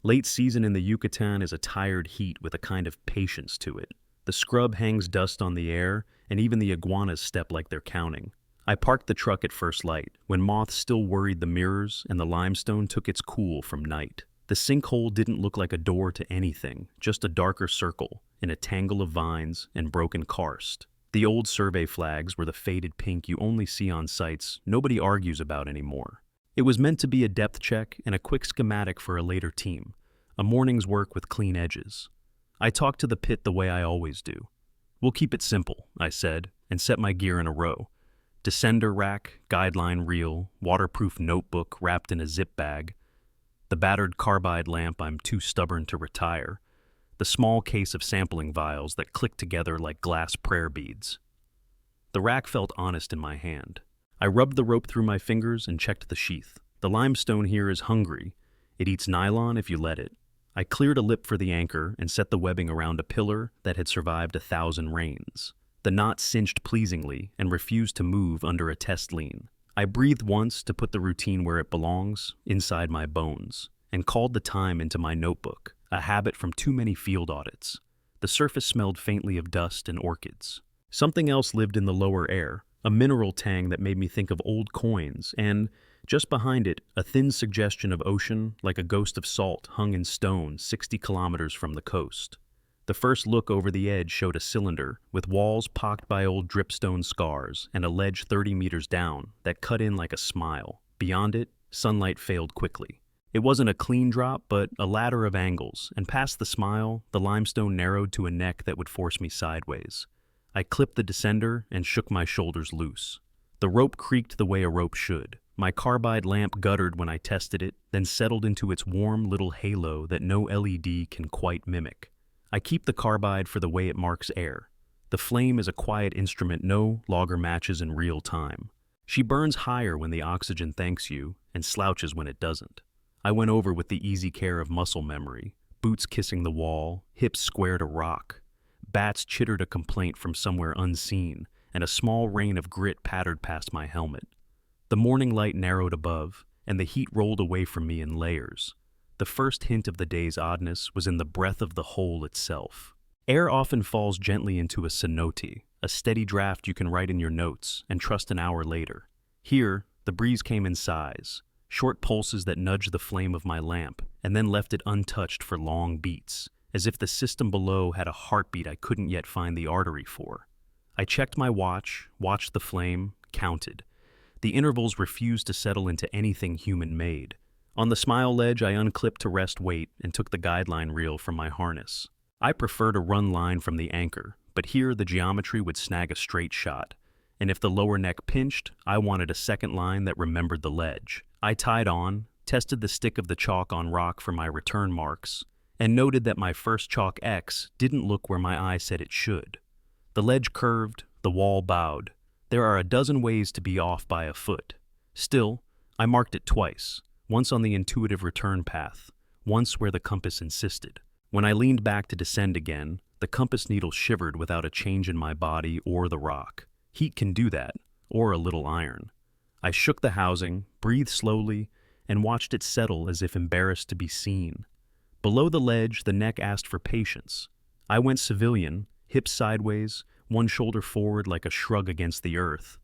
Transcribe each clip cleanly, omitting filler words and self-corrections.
Late season in the Yucatán is a tired heat with a kind of patience to it. The scrub hangs dust on the air, and even the iguanas step like they're counting. I parked the truck at first light, when moths still worried the mirrors and the limestone took its cool from night. The sinkhole didn't look like a door to anything, just a darker circle, in a tangle of vines and broken karst. The old survey flags were the faded pink you only see on sites nobody argues about anymore. It was meant to be a depth check and a quick schematic for a later team, a morning's work with clean edges. I talked to the pit the way I always do. "We'll keep it simple," I said, and set my gear in a row. Descender rack, guideline reel, waterproof notebook wrapped in a zip bag, the battered carbide lamp I'm too stubborn to retire, the small case of sampling vials that click together like glass prayer beads. The rack felt honest in my hand. I rubbed the rope through my fingers and checked the sheath. The limestone here is hungry. It eats nylon if you let it. I cleared a lip for the anchor and set the webbing around a pillar that had survived 1,000 rains. The knot cinched pleasingly and refused to move under a test lean. I breathed once to put the routine where it belongs, inside my bones, and called the time into my notebook, a habit from too many field audits. The surface smelled faintly of dust and orchids. Something else lived in the lower air, a mineral tang that made me think of old coins, and, just behind it, a thin suggestion of ocean like a ghost of salt hung in stone 60 kilometers from the coast. The first look over the edge showed a cylinder, with walls pocked by old dripstone scars and a ledge 30 meters down that cut in like a smile. Beyond it, sunlight failed quickly. It wasn't a clean drop, but a ladder of angles, and past the smile, the limestone narrowed to a neck that would force me sideways. I clipped the descender and shook my shoulders loose. The rope creaked the way a rope should. My carbide lamp guttered when I tested it, then settled into its warm little halo that no LED can quite mimic. I keep the carbide for the way it marks air. The flame is a quiet instrument no logger matches in real time. She burns higher when the oxygen thanks you, and slouches when it doesn't. I went over with the easy care of muscle memory, boots kissing the wall, hips square to rock. Bats chittered a complaint from somewhere unseen, and a small rain of grit pattered past my helmet. The morning light narrowed above, and the heat rolled away from me in layers. The first hint of the day's oddness was in the breath of the hole itself. Air often falls gently into a cenote, a steady draft you can write in your notes and trust an hour later. Here, the breeze came in sighs, short pulses that nudged the flame of my lamp and then left it untouched for long beats, as if the system below had a heartbeat I couldn't yet find the artery for. I checked my watch, watched the flame, counted. The intervals refused to settle into anything human-made. On the smile ledge, I unclipped to rest weight and took the guideline reel from my harness. I prefer to run line from the anchor, but here the geometry would snag a straight shot, and if the lower neck pinched, I wanted a second line that remembered the ledge. I tied on, tested the stick of the chalk on rock for my return marks, and noted that my first chalk X didn't look where my eye said it should. The ledge curved, the wall bowed. There are a dozen ways to be off by a foot. Still, I marked it twice, once on the intuitive return path, once where the compass insisted. When I leaned back to descend again, the compass needle shivered without a change in my body or the rock. Heat can do that, or a little iron. I shook the housing, breathed slowly, and watched it settle as if embarrassed to be seen. Below the ledge, the neck asked for patience. I went civilian, hips sideways, one shoulder forward like a shrug against the earth,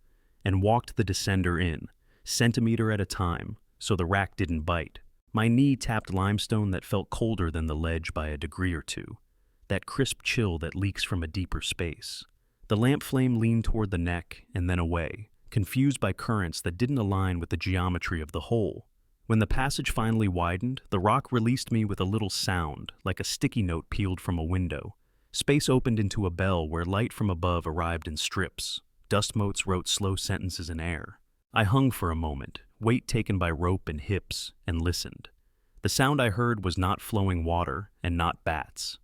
and walked the descender in, centimeter at a time, so the rack didn't bite. My knee tapped limestone that felt colder than the ledge by a degree or two, that crisp chill that leaks from a deeper space. The lamp flame leaned toward the neck and then away, confused by currents that didn't align with the geometry of the hole. When the passage finally widened, the rock released me with a little sound, like a sticky note peeled from a window. Space opened into a bell where light from above arrived in strips. Dust motes wrote slow sentences in air. I hung for a moment, weight taken by rope and hips, and listened. The sound I heard was not flowing water and not bats.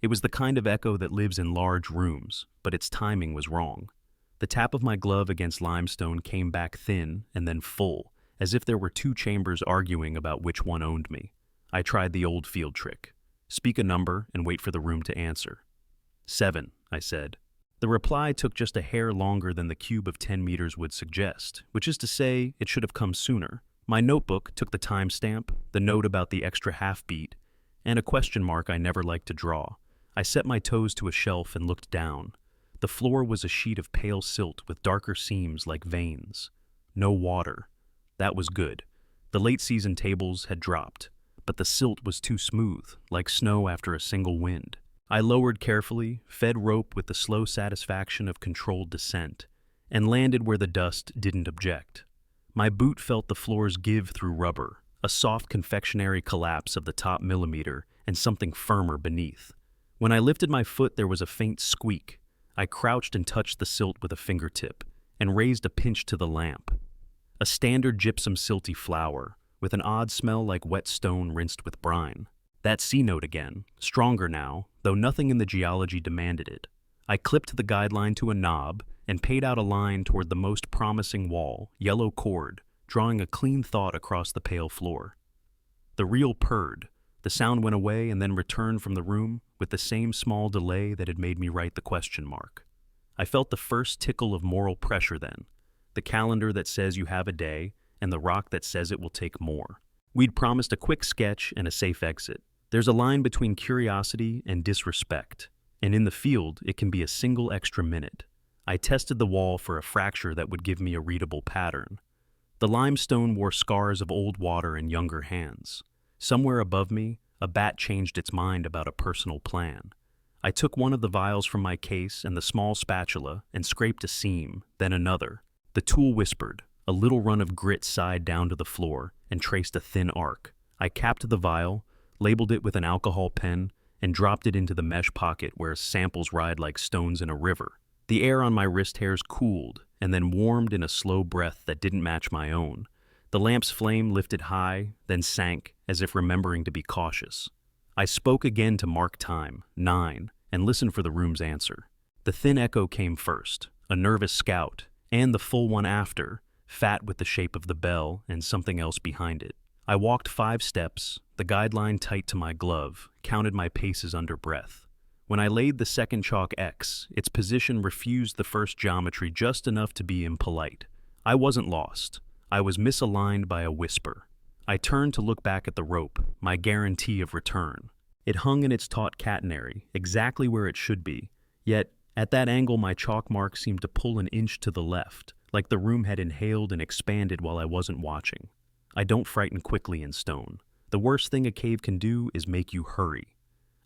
It was the kind of echo that lives in large rooms, but its timing was wrong. The tap of my glove against limestone came back thin and then full, as if there were two chambers arguing about which one owned me. I tried the old field trick. Speak a number and wait for the room to answer. 7, I said. The reply took just a hair longer than the cube of 10 meters would suggest, which is to say, it should have come sooner. My notebook took the timestamp, the note about the extra half beat, and a question mark I never liked to draw. I set my toes to a shelf and looked down. The floor was a sheet of pale silt with darker seams like veins. No water. That was good. The late-season tables had dropped, but the silt was too smooth, like snow after a single wind. I lowered carefully, fed rope with the slow satisfaction of controlled descent, and landed where the dust didn't object. My boot felt the floors give through rubber, a soft confectionery collapse of the top millimeter and something firmer beneath. When I lifted my foot, there was a faint squeak. I crouched and touched the silt with a fingertip, and raised a pinch to the lamp. A standard gypsum silty flower, with an odd smell like wet stone rinsed with brine. That C note again, stronger now, though nothing in the geology demanded it. I clipped the guideline to a knob and paid out a line toward the most promising wall, yellow cord, drawing a clean thought across the pale floor. The reel purred. The sound went away and then returned from the room with the same small delay that had made me write the question mark. I felt the first tickle of moral pressure then, the calendar that says you have a day, and the rock that says it will take more. We'd promised a quick sketch and a safe exit. There's a line between curiosity and disrespect, and in the field, it can be a single extra minute. I tested the wall for a fracture that would give me a readable pattern. The limestone wore scars of old water in younger hands. Somewhere above me, a bat changed its mind about a personal plan. I took one of the vials from my case and the small spatula and scraped a seam, then another. The tool whispered. A little run of grit sighed down to the floor and traced a thin arc. I capped the vial, labeled it with an alcohol pen, and dropped it into the mesh pocket where samples ride like stones in a river. The air on my wrist hairs cooled and then warmed in a slow breath that didn't match my own. The lamp's flame lifted high, then sank, as if remembering to be cautious. I spoke again to mark time, 9, and listened for the room's answer. The thin echo came first, a nervous scout, and the full one after, fat with the shape of the bell and something else behind it. I walked 5 steps, the guideline tight to my glove, counted my paces under breath. When I laid the second chalk X, its position refused the first geometry just enough to be impolite. I wasn't lost. I was misaligned by a whisper. I turned to look back at the rope, my guarantee of return. It hung in its taut catenary, exactly where it should be, yet at that angle my chalk mark seemed to pull an inch to the left, like the room had inhaled and expanded while I wasn't watching. I don't frighten quickly in stone. The worst thing a cave can do is make you hurry.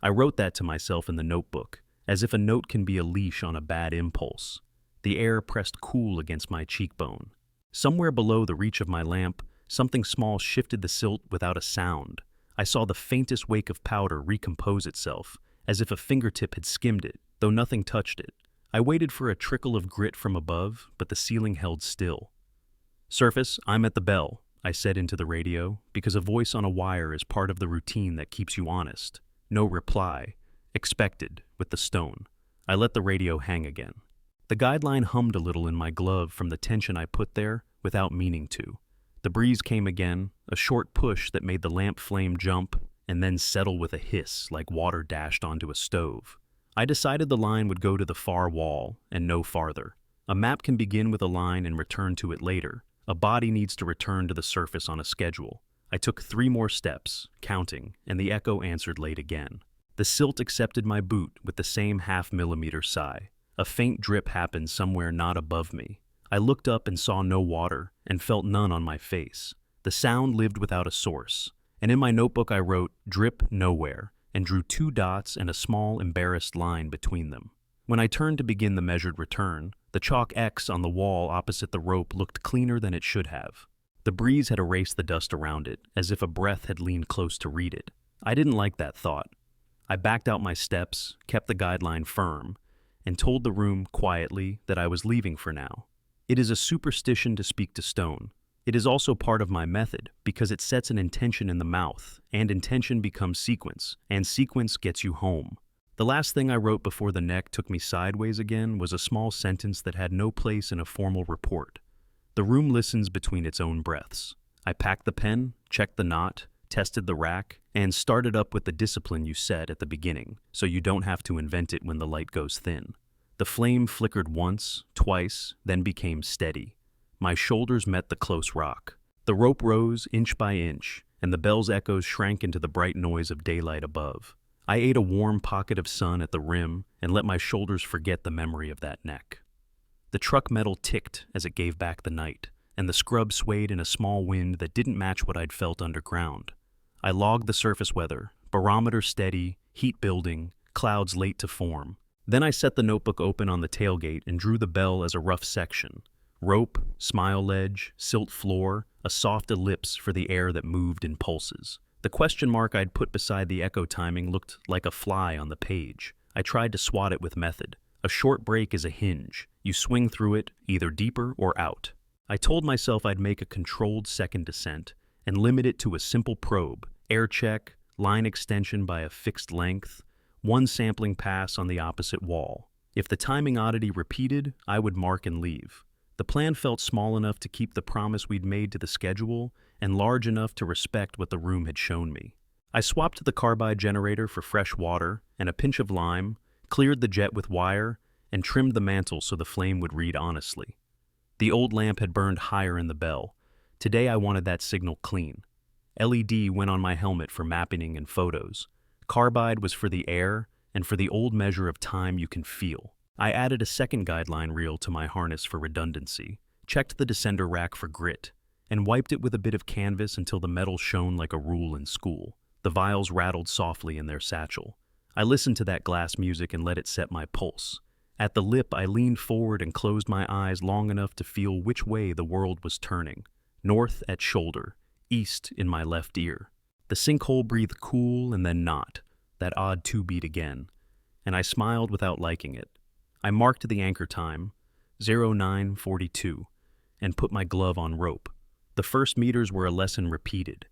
I wrote that to myself in the notebook, as if a note can be a leash on a bad impulse. The air pressed cool against my cheekbone. Somewhere below the reach of my lamp, something small shifted the silt without a sound. I saw the faintest wake of powder recompose itself, as if a fingertip had skimmed it, though nothing touched it. I waited for a trickle of grit from above, but the ceiling held still. "Surface, I'm at the bell," I said into the radio, because a voice on a wire is part of the routine that keeps you honest. No reply. Expected, with the stone. I let the radio hang again. The guideline hummed a little in my glove from the tension I put there without meaning to. The breeze came again, a short push that made the lamp flame jump and then settle with a hiss like water dashed onto a stove. I decided the line would go to the far wall and no farther. A map can begin with a line and return to it later. A body needs to return to the surface on a schedule. I took 3 more steps, counting, and the echo answered late again. The silt accepted my boot with the same half-millimeter sigh. A faint drip happened somewhere not above me. I looked up and saw no water, and felt none on my face. The sound lived without a source, and in my notebook I wrote, "Drip nowhere," and drew 2 dots and a small, embarrassed line between them. When I turned to begin the measured return, the chalk X on the wall opposite the rope looked cleaner than it should have. The breeze had erased the dust around it, as if a breath had leaned close to read it. I didn't like that thought. I backed out my steps, kept the guideline firm, and told the room quietly that I was leaving for now. It is a superstition to speak to stone. It is also part of my method, because it sets an intention in the mouth, and intention becomes sequence, and sequence gets you home. The last thing I wrote before the neck took me sideways again was a small sentence that had no place in a formal report. The room listens between its own breaths. I packed the pen, checked the knot, tested the rack, and started up with the discipline you set at the beginning, so you don't have to invent it when the light goes thin. The flame flickered once, twice, then became steady. My shoulders met the close rock. The rope rose inch by inch, and the bell's echoes shrank into the bright noise of daylight above. I ate a warm pocket of sun at the rim and let my shoulders forget the memory of that neck. The truck metal ticked as it gave back the night, and the scrub swayed in a small wind that didn't match what I'd felt underground. I logged the surface weather, barometer steady, heat building, clouds late to form. Then I set the notebook open on the tailgate and drew the bell as a rough section. Rope, smile ledge, silt floor, a soft ellipse for the air that moved in pulses. The question mark I'd put beside the echo timing looked like a fly on the page. I tried to swat it with method. A short break is a hinge. You swing through it, either deeper or out. I told myself I'd make a controlled second descent and limit it to a simple probe, air check, line extension by a fixed length, one sampling pass on the opposite wall. If the timing oddity repeated, I would mark and leave. The plan felt small enough to keep the promise we'd made to the schedule and large enough to respect what the room had shown me. I swapped the carbide generator for fresh water and a pinch of lime, cleared the jet with wire, and trimmed the mantle so the flame would read honestly. The old lamp had burned higher in the bell. Today I wanted that signal clean. LED went on my helmet for mapping and photos. Carbide was for the air and for the old measure of time you can feel. I added a second guideline reel to my harness for redundancy, checked the descender rack for grit, and wiped it with a bit of canvas until the metal shone like a rule in school. The vials rattled softly in their satchel. I listened to that glass music and let it set my pulse. At the lip, I leaned forward and closed my eyes long enough to feel which way the world was turning. North at shoulder, east in my left ear. The sinkhole breathed cool and then not, that odd two-beat again, and I smiled without liking it. I marked the anchor time, 09:42, and put my glove on rope. The first meters were a lesson repeated.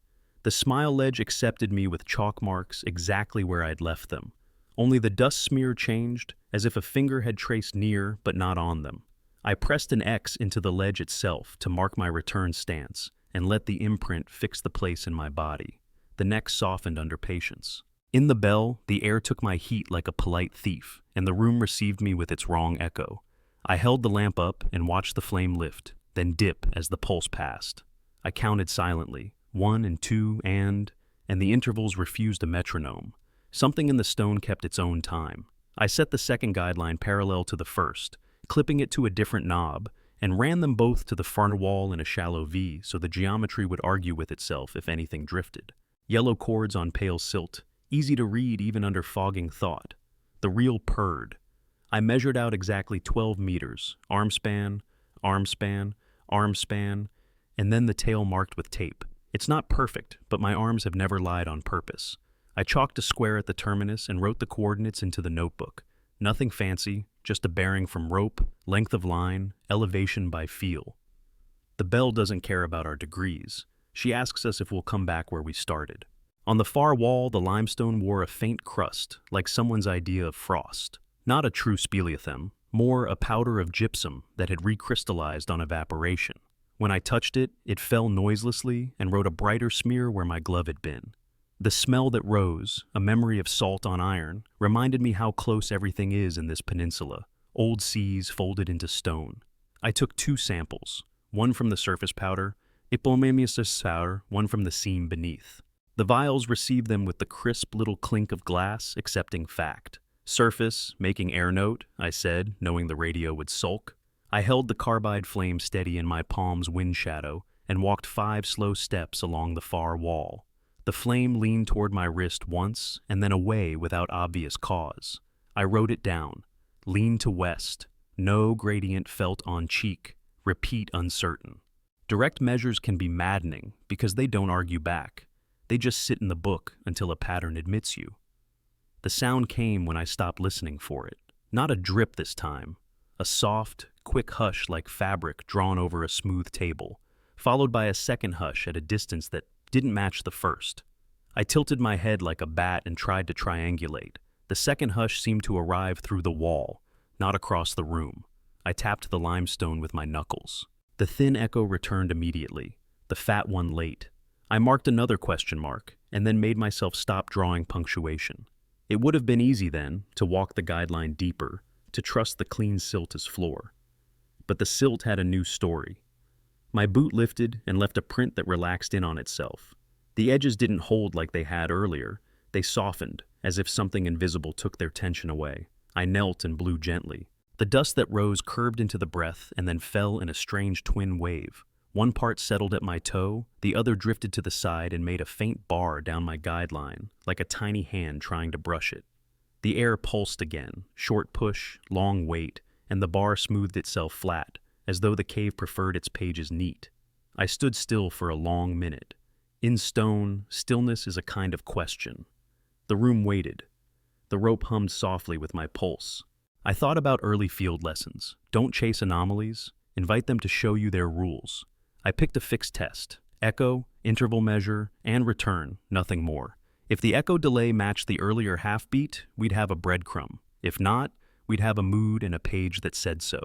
The smile ledge accepted me with chalk marks exactly where I'd left them. Only the dust smear changed, as if a finger had traced near but not on them. I pressed an X into the ledge itself to mark my return stance and let the imprint fix the place in my body. The neck softened under patience. In the bell, the air took my heat like a polite thief, and the room received me with its wrong echo. I held the lamp up and watched the flame lift, then dip as the pulse passed. I counted silently, 1 and 2 and the intervals refused a metronome. Something in the stone kept its own time. I set the second guideline parallel to the first, clipping it to a different knob, and ran them both to the far wall in a shallow V so the geometry would argue with itself if anything drifted. Yellow chords on pale silt, easy to read even under fogging thought. The reel purred. I measured out exactly 12 meters, arm span, arm span, arm span, and then the tail marked with tape. It's not perfect, but my arms have never lied on purpose. I chalked a square at the terminus and wrote the coordinates into the notebook. Nothing fancy, just a bearing from rope, length of line, elevation by feel. The bell doesn't care about our degrees. She asks us if we'll come back where we started. On the far wall, the limestone wore a faint crust, like someone's idea of frost. Not a true speleothem, more a powder of gypsum that had recrystallized on evaporation. When I touched it, it fell noiselessly and wrote a brighter smear where my glove had been. The smell that rose, a memory of salt on iron, reminded me how close everything is in this peninsula, old seas folded into stone. I took 2 samples, one from the surface powder, powder, one from the seam beneath. The vials received them with the crisp little clink of glass, accepting fact. Surface, making air note, I said, knowing the radio would sulk. I held the carbide flame steady in my palm's wind shadow and walked 5 slow steps along the far wall. The flame leaned toward my wrist once and then away without obvious cause. I wrote it down. Lean to west. No gradient felt on cheek. Repeat uncertain. Direct measures can be maddening because they don't argue back. They just sit in the book until a pattern admits you. The sound came when I stopped listening for it. Not a drip this time. A soft, quick hush like fabric drawn over a smooth table, followed by a second hush at a distance that didn't match the first. I tilted my head like a bat and tried to triangulate. The second hush seemed to arrive through the wall, not across the room. I tapped the limestone with my knuckles. The thin echo returned immediately, the fat one late. I marked another question mark, and then made myself stop drawing punctuation. It would have been easy then to walk the guideline deeper, to trust the clean silt as floor. But the silt had a new story. My boot lifted and left a print that relaxed in on itself. The edges didn't hold like they had earlier. They softened, as if something invisible took their tension away. I knelt and blew gently. The dust that rose curved into the breath and then fell in a strange twin wave. One part settled at my toe, the other drifted to the side and made a faint bar down my guideline, like a tiny hand trying to brush it. The air pulsed again, short push, long wait, and the bar smoothed itself flat, as though the cave preferred its pages neat. I stood still for a long minute. In stone, stillness is a kind of question. The room waited. The rope hummed softly with my pulse. I thought about early field lessons. Don't chase anomalies. Invite them to show you their rules. I picked a fixed test. Echo, interval measure, and return, nothing more. If the echo delay matched the earlier half beat, we'd have a breadcrumb. If not, we'd have a mood and a page that said so.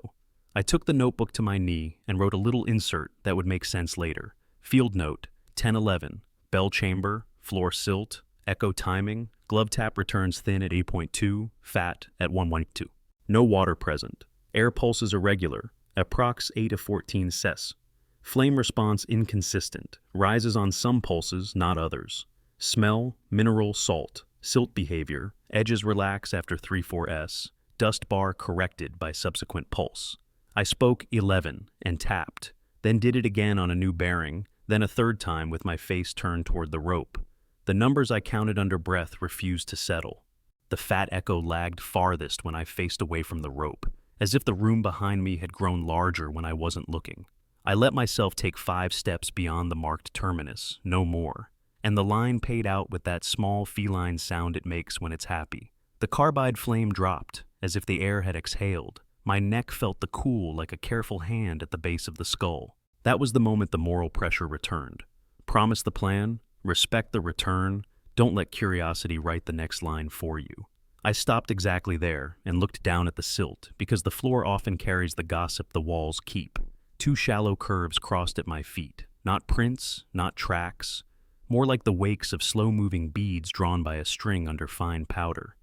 I took the notebook to my knee and wrote a little insert that would make sense later. Field note, 10:11, bell chamber, floor silt, echo timing, glove tap returns thin at 8.2, fat at 1.2. No water present. Air pulses irregular, approx 8 to 14 ses. Flame response inconsistent, rises on some pulses, not others. Smell, mineral salt, silt behavior, edges relax after 3-4 s, dust bar corrected by subsequent pulse. I spoke 11 and tapped, then did it again on a new bearing, then a third time with my face turned toward the rope. The numbers I counted under breath refused to settle. The fat echo lagged farthest when I faced away from the rope, as if the room behind me had grown larger when I wasn't looking. I let myself take 5 steps beyond the marked terminus, no more, and the line paid out with that small feline sound it makes when it's happy. The carbide flame dropped, as if the air had exhaled. My neck felt the cool like a careful hand at the base of the skull. That was the moment the moral pressure returned. Promise the plan, respect the return, don't let curiosity write the next line for you. I stopped exactly there and looked down at the silt, because the floor often carries the gossip the walls keep. 2 shallow curves crossed at my feet, not prints, not tracks, more like the wakes of slow-moving beads drawn by a string under fine powder.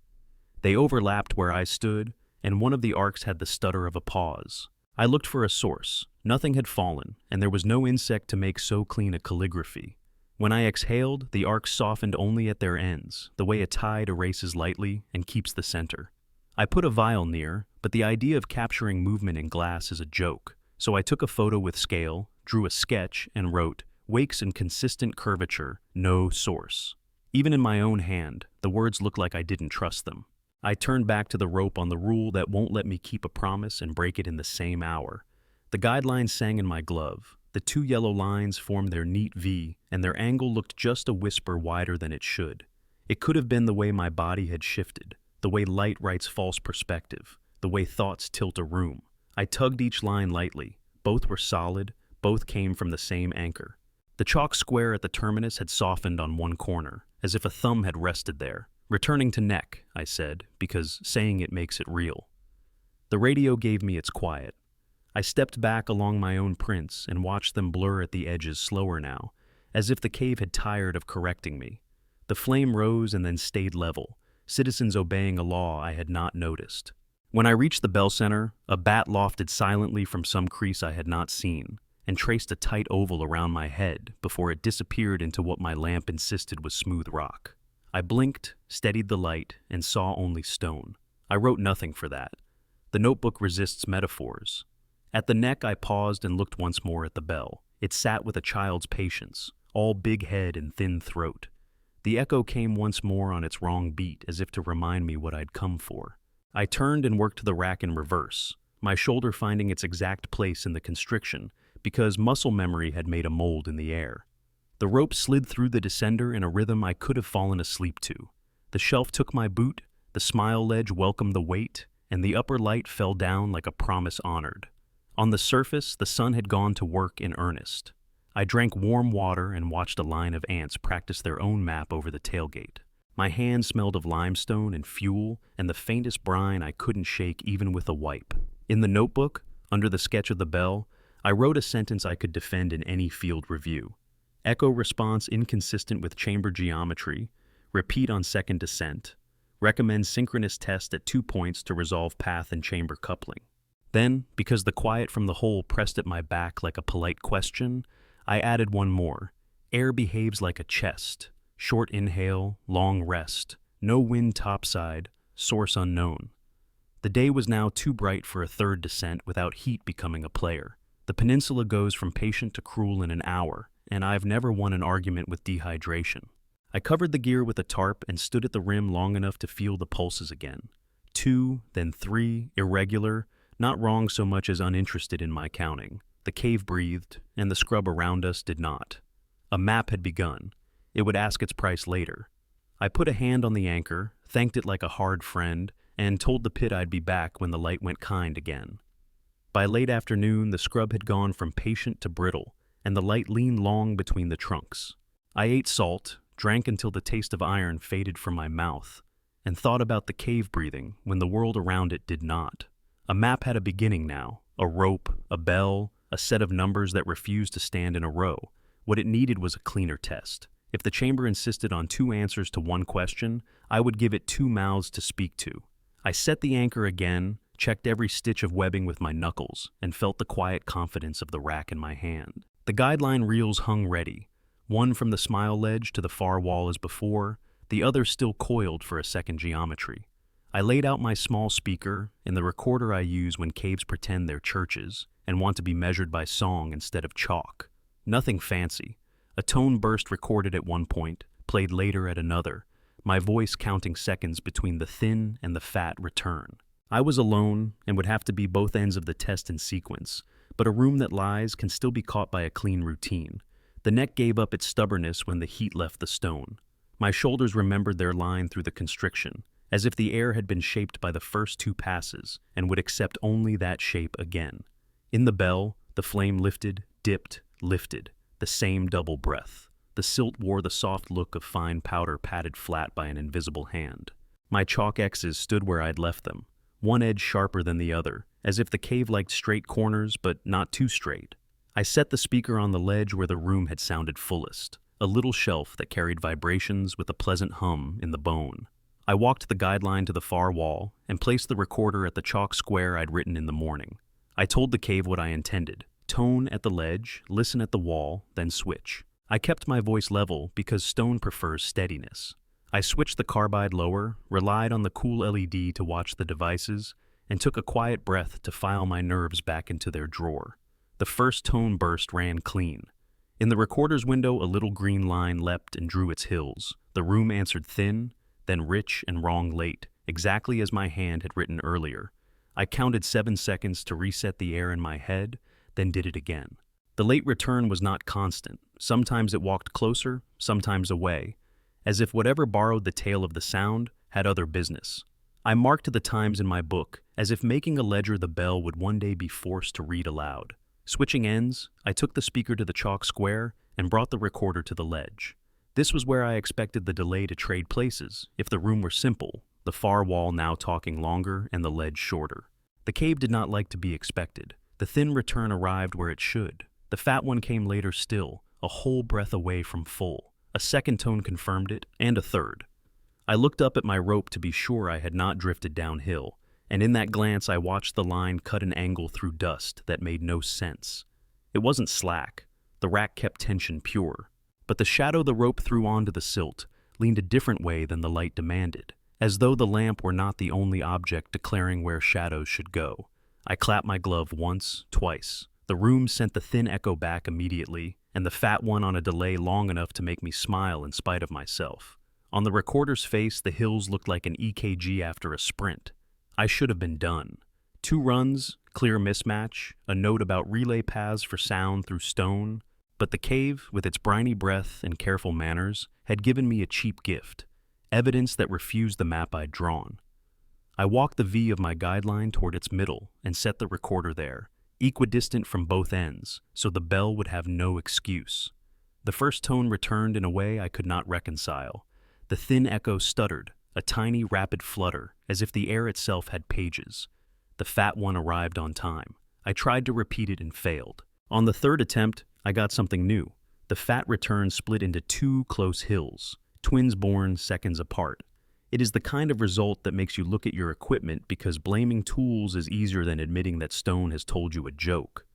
They overlapped where I stood, and one of the arcs had the stutter of a pause. I looked for a source. Nothing had fallen, and there was no insect to make so clean a calligraphy. When I exhaled, the arcs softened only at their ends, the way a tide erases lightly and keeps the center. I put a vial near, but the idea of capturing movement in glass is a joke, so I took a photo with scale, drew a sketch, and wrote, "Wakes in consistent curvature, no source." Even in my own hand, the words looked like I didn't trust them. I turned back to the rope on the rule that won't let me keep a promise and break it in the same hour. The guideline sang in my glove. The 2 yellow lines formed their neat V, and their angle looked just a whisper wider than it should. It could have been the way my body had shifted, the way light writes false perspective, the way thoughts tilt a room. I tugged each line lightly. Both were solid, both came from the same anchor. The chalk square at the terminus had softened on one corner, as if a thumb had rested there. "Returning to neck," I said, because saying it makes it real. The radio gave me its quiet. I stepped back along my own prints and watched them blur at the edges slower now, as if the cave had tired of correcting me. The flame rose and then stayed level, citizens obeying a law I had not noticed. When I reached the bell center, a bat lofted silently from some crease I had not seen, and traced a tight oval around my head before it disappeared into what my lamp insisted was smooth rock. I blinked, steadied the light, and saw only stone. I wrote nothing for that. The notebook resists metaphors. At the neck, I paused and looked once more at the bell. It sat with a child's patience, all big head and thin throat. The echo came once more on its wrong beat, as if to remind me what I'd come for. I turned and worked the rack in reverse, my shoulder finding its exact place in the constriction, because muscle memory had made a mold in the air. The rope slid through the descender in a rhythm I could have fallen asleep to. The shelf took my boot, the smile ledge welcomed the weight, and the upper light fell down like a promise honored. On the surface, the sun had gone to work in earnest. I drank warm water and watched a line of ants practice their own map over the tailgate. My hand smelled of limestone and fuel and the faintest brine I couldn't shake even with a wipe. In the notebook, under the sketch of the bell, I wrote a sentence I could defend in any field review. Echo response inconsistent with chamber geometry, repeat on second descent, recommend synchronous test at 2 points to resolve path and chamber coupling. Then, because the quiet from the hole pressed at my back like a polite question, I added one more. Air behaves like a chest. Short inhale, long rest. No wind topside, source unknown. The day was now too bright for a third descent without heat becoming a player. The peninsula goes from patient to cruel in an hour, and I've never won an argument with dehydration. I covered the gear with a tarp and stood at the rim long enough to feel the pulses again. 2, then 3, irregular, not wrong so much as uninterested in my counting. The cave breathed, and the scrub around us did not. A map had begun. It would ask its price later. I put a hand on the anchor, thanked it like a hard friend, and told the pit I'd be back when the light went kind again. By late afternoon, the scrub had gone from patient to brittle, and the light leaned long between the trunks. I ate salt, drank until the taste of iron faded from my mouth, and thought about the cave breathing when the world around it did not. A map had a beginning now, a rope, a bell, a set of numbers that refused to stand in a row. What it needed was a cleaner test. If the chamber insisted on 2 answers to 1 question, I would give it 2 mouths to speak to. I set the anchor again, checked every stitch of webbing with my knuckles, and felt the quiet confidence of the rack in my hand. The guideline reels hung ready, one from the smile ledge to the far wall as before, the other still coiled for a second geometry. I laid out my small speaker, and the recorder I use when caves pretend they're churches and want to be measured by song instead of chalk. Nothing fancy. A tone burst recorded at one point, played later at another, my voice counting seconds between the thin and the fat return. I was alone and would have to be both ends of the test in sequence, but a room that lies can still be caught by a clean routine. The neck gave up its stubbornness when the heat left the stone. My shoulders remembered their line through the constriction, as if the air had been shaped by the first 2 passes and would accept only that shape again. In the bell, the flame lifted, dipped, lifted, the same double breath. The silt wore the soft look of fine powder patted flat by an invisible hand. My chalk X's stood where I'd left them, one edge sharper than the other, as if the cave liked straight corners but not too straight. I set the speaker on the ledge where the room had sounded fullest, a little shelf that carried vibrations with a pleasant hum in the bone. I walked the guideline to the far wall and placed the recorder at the chalk square I'd written in the morning. I told the cave what I intended. Tone at the ledge, listen at the wall, then switch. I kept my voice level because stone prefers steadiness. I switched the carbide lower, relied on the cool LED to watch the devices, and took a quiet breath to file my nerves back into their drawer. The first tone burst ran clean. In the recorder's window, a little green line leapt and drew its hills. The room answered thin, then rich and wrong late, exactly as my hand had written earlier. I counted 7 seconds to reset the air in my head, then did it again. The late return was not constant. Sometimes it walked closer, sometimes away, as if whatever borrowed the tail of the sound had other business. I marked the times in my book, as if making a ledger the bell would one day be forced to read aloud. Switching ends, I took the speaker to the chalk square and brought the recorder to the ledge. This was where I expected the delay to trade places, if the room were simple, the far wall now talking longer and the ledge shorter. The cave did not like to be expected. The thin return arrived where it should. The fat one came later still, a whole breath away from full. A second tone confirmed it, and a third. I looked up at my rope to be sure I had not drifted downhill, and in that glance I watched the line cut an angle through dust that made no sense. It wasn't slack. The rack kept tension pure. But the shadow the rope threw onto the silt leaned a different way than the light demanded, as though the lamp were not the only object declaring where shadows should go. I clapped my glove once, twice. The room sent the thin echo back immediately, and the fat one on a delay long enough to make me smile in spite of myself. On the recorder's face, the hills looked like an EKG after a sprint. I should have been done. 2 runs, clear mismatch, a note about relay paths for sound through stone. But the cave, with its briny breath and careful manners, had given me a cheap gift, evidence that refused the map I'd drawn. I walked the V of my guideline toward its middle and set the recorder there, equidistant from both ends, so the bell would have no excuse. The first tone returned in a way I could not reconcile. The thin echo stuttered, a tiny rapid flutter, as if the air itself had pages. The fat one arrived on time. I tried to repeat it and failed. On the third attempt, I got something new. The fat return split into 2 close hills, twins born seconds apart. It is the kind of result that makes you look at your equipment because blaming tools is easier than admitting that stone has told you a joke.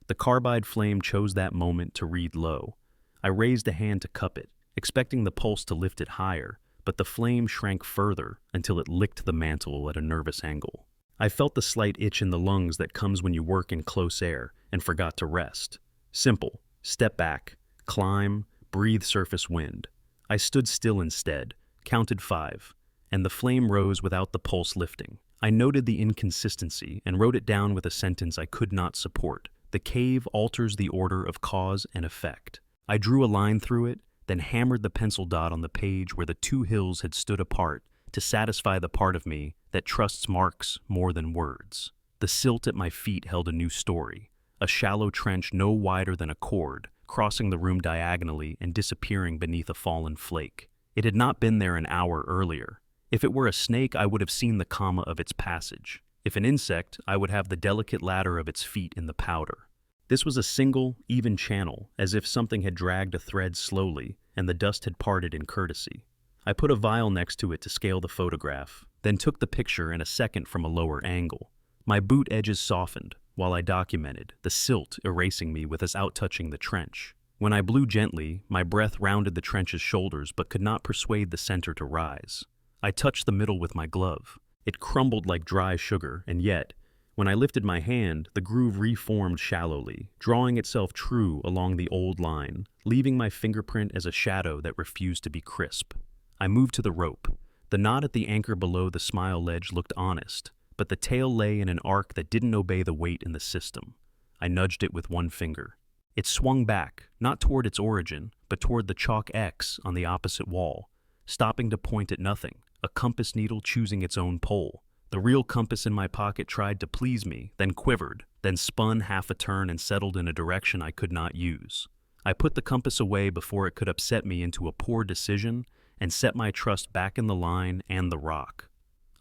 The carbide flame chose that moment to read low. I raised a hand to cup it, expecting the pulse to lift it higher, but the flame shrank further until it licked the mantle at a nervous angle. I felt the slight itch in the lungs that comes when you work in close air and forgot to rest. Simple. Step back, climb, breathe surface wind. I stood still instead, counted 5, and the flame rose without the pulse lifting. I noted the inconsistency and wrote it down with a sentence I could not support. The cave alters the order of cause and effect. I drew a line through it, then hammered the pencil dot on the page where the 2 hills had stood apart to satisfy the part of me that trusts marks more than words. The silt at my feet held a new story, a shallow trench no wider than a cord, crossing the room diagonally and disappearing beneath a fallen flake. It had not been there an hour earlier. If it were a snake, I would have seen the comma of its passage. If an insect, I would have the delicate ladder of its feet in the powder. This was a single, even channel, as if something had dragged a thread slowly and the dust had parted in courtesy. I put a vial next to it to scale the photograph, then took the picture in a second from a lower angle. My boot edges softened while I documented, the silt erasing me without touching the trench. When I blew gently, my breath rounded the trench's shoulders but could not persuade the center to rise. I touched the middle with my glove. It crumbled like dry sugar, and yet, when I lifted my hand, the groove reformed shallowly, drawing itself true along the old line, leaving my fingerprint as a shadow that refused to be crisp. I moved to the rope. The knot at the anchor below the smile ledge looked honest, but the tail lay in an arc that didn't obey the weight in the system. I nudged it with one finger. It swung back, not toward its origin, but toward the chalk X on the opposite wall, stopping to point at nothing, a compass needle choosing its own pole. The real compass in my pocket tried to please me, then quivered, then spun half a turn and settled in a direction I could not use. I put the compass away before it could upset me into a poor decision and set my trust back in the line and the rock.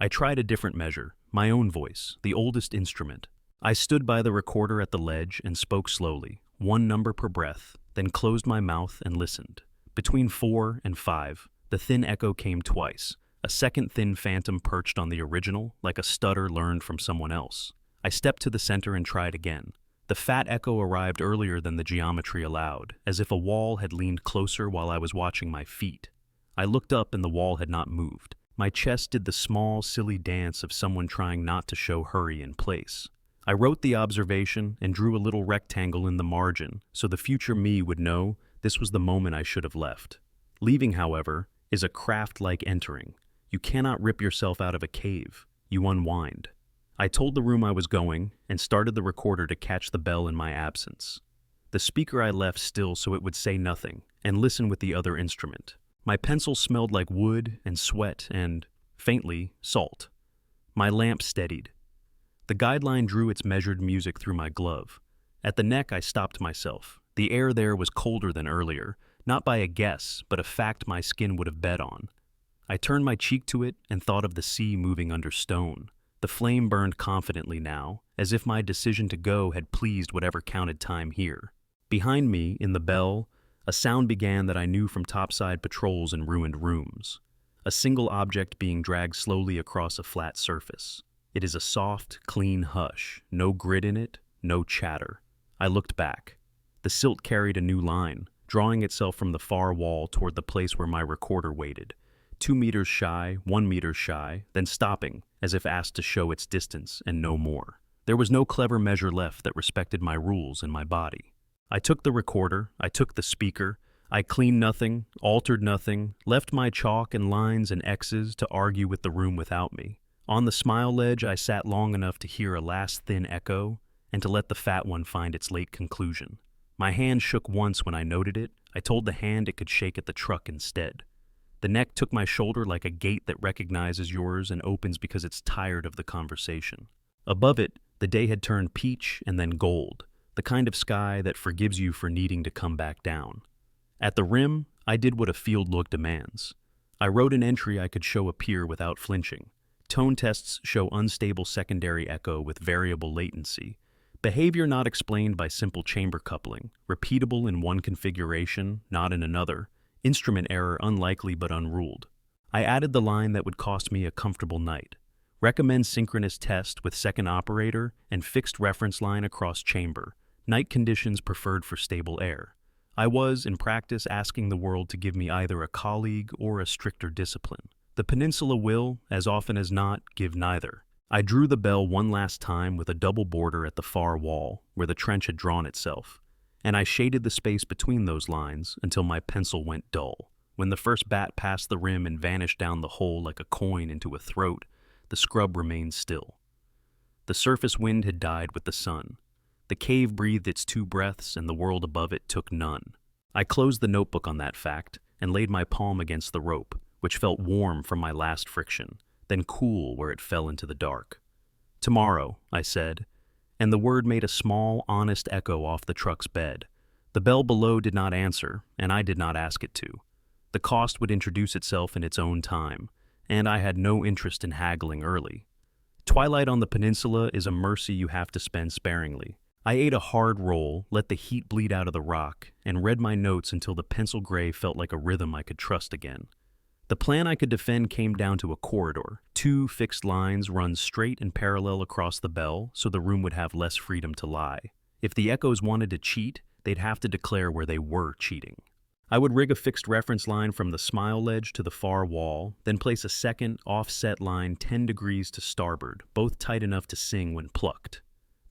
I tried a different measure, my own voice, the oldest instrument. I stood by the recorder at the ledge and spoke slowly, 1 number per breath, then closed my mouth and listened. Between 4 and 5, the thin echo came twice. A second thin phantom perched on the original, like a stutter learned from someone else. I stepped to the center and tried again. The fat echo arrived earlier than the geometry allowed, as if a wall had leaned closer while I was watching my feet. I looked up and the wall had not moved. My chest did the small, silly dance of someone trying not to show hurry in place. I wrote the observation and drew a little rectangle in the margin so the future me would know this was the moment I should have left. Leaving, however, is a craft like entering. You cannot rip yourself out of a cave. You unwind. I told the room I was going and started the recorder to catch the bell in my absence. The speaker I left still so it would say nothing and listen with the other instrument. My pencil smelled like wood and sweat and, faintly, salt. My lamp steadied. The guideline drew its measured music through my glove. At the neck I stopped myself. The air there was colder than earlier, not by a guess, but a fact my skin would have bet on. I turned my cheek to it and thought of the sea moving under stone. The flame burned confidently now, as if my decision to go had pleased whatever counted time here. Behind me, in the bell, a sound began that I knew from topside patrols in ruined rooms. A single object being dragged slowly across a flat surface. It is a soft, clean hush, no grit in it, no chatter. I looked back. The silt carried a new line, drawing itself from the far wall toward the place where my recorder waited. 2 meters shy, 1 meter shy, then stopping, as if asked to show its distance and no more. There was no clever measure left that respected my rules and my body. I took the recorder, I took the speaker, I cleaned nothing, altered nothing, left my chalk and lines and X's to argue with the room without me. On the smile ledge, I sat long enough to hear a last thin echo and to let the fat one find its late conclusion. My hand shook once when I noted it. I told the hand it could shake at the truck instead. The neck took my shoulder like a gate that recognizes yours and opens because it's tired of the conversation. Above it, the day had turned peach and then gold, the kind of sky that forgives you for needing to come back down. At the rim, I did what a field look demands. I wrote an entry I could show appear without flinching. Tone tests show unstable secondary echo with variable latency. Behavior not explained by simple chamber coupling, repeatable in one configuration, not in another. Instrument error unlikely but unruled. I added the line that would cost me a comfortable night. Recommend synchronous test with second operator and fixed reference line across chamber. Night conditions preferred for stable air. I was, in practice, asking the world to give me either a colleague or a stricter discipline. The peninsula will, as often as not, give neither. I drew the bell one last time with a double border at the far wall, where the trench had drawn itself, and I shaded the space between those lines until my pencil went dull. When the first bat passed the rim and vanished down the hole like a coin into a throat, the scrub remained still. The surface wind had died with the sun. The cave breathed its 2 breaths, and the world above it took none. I closed the notebook on that fact and laid my palm against the rope, which felt warm from my last friction, then cool where it fell into the dark. "Tomorrow," I said, and the word made a small, honest echo off the truck's bed. The bell below did not answer, and I did not ask it to. The cost would introduce itself in its own time, and I had no interest in haggling early. Twilight on the peninsula is a mercy you have to spend sparingly. I ate a hard roll, let the heat bleed out of the rock, and read my notes until the pencil gray felt like a rhythm I could trust again. The plan I could defend came down to a corridor. 2 fixed lines run straight and parallel across the bell so the room would have less freedom to lie. If the echoes wanted to cheat, they'd have to declare where they were cheating. I would rig a fixed reference line from the smile ledge to the far wall, then place a second, offset line 10 degrees to starboard, both tight enough to sing when plucked.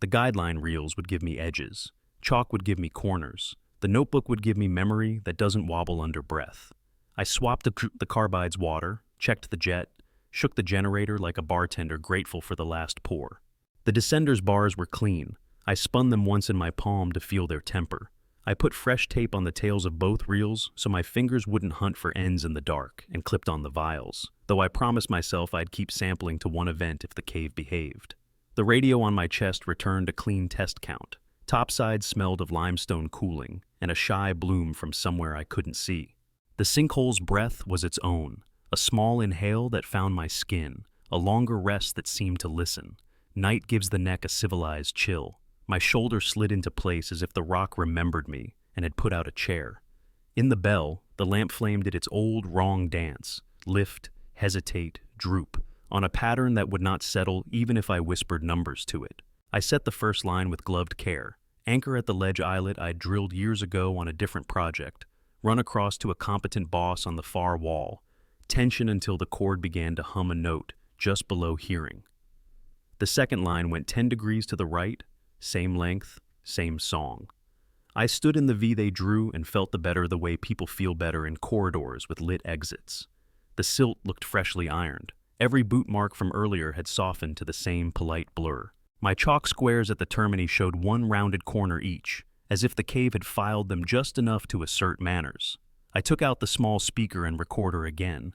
The guideline reels would give me edges. Chalk would give me corners. The notebook would give me memory that doesn't wobble under breath. I swapped the carbide's water, checked the jet, shook the generator like a bartender grateful for the last pour. The descender's bars were clean. I spun them once in my palm to feel their temper. I put fresh tape on the tails of both reels so my fingers wouldn't hunt for ends in the dark, and clipped on the vials, though I promised myself I'd keep sampling to one event if the cave behaved. The radio on my chest returned a clean test count. Topside smelled of limestone cooling, and a shy bloom from somewhere I couldn't see. The sinkhole's breath was its own, a small inhale that found my skin, a longer rest that seemed to listen. Night gives the neck a civilized chill. My shoulder slid into place as if the rock remembered me and had put out a chair. In the bell, the lamp flame did its old wrong dance, lift, hesitate, droop, on a pattern that would not settle even if I whispered numbers to it. I set the first line with gloved care. Anchor at the ledge eyelet I'd drilled years ago on a different project. Run across to a competent boss on the far wall. Tension until the cord began to hum a note just below hearing. The second line went 10 degrees to the right, same length, same song. I stood in the V they drew and felt the better the way people feel better in corridors with lit exits. The silt looked freshly ironed. Every boot mark from earlier had softened to the same polite blur. My chalk squares at the termini showed one rounded corner each, as if the cave had filed them just enough to assert manners. I took out the small speaker and recorder again,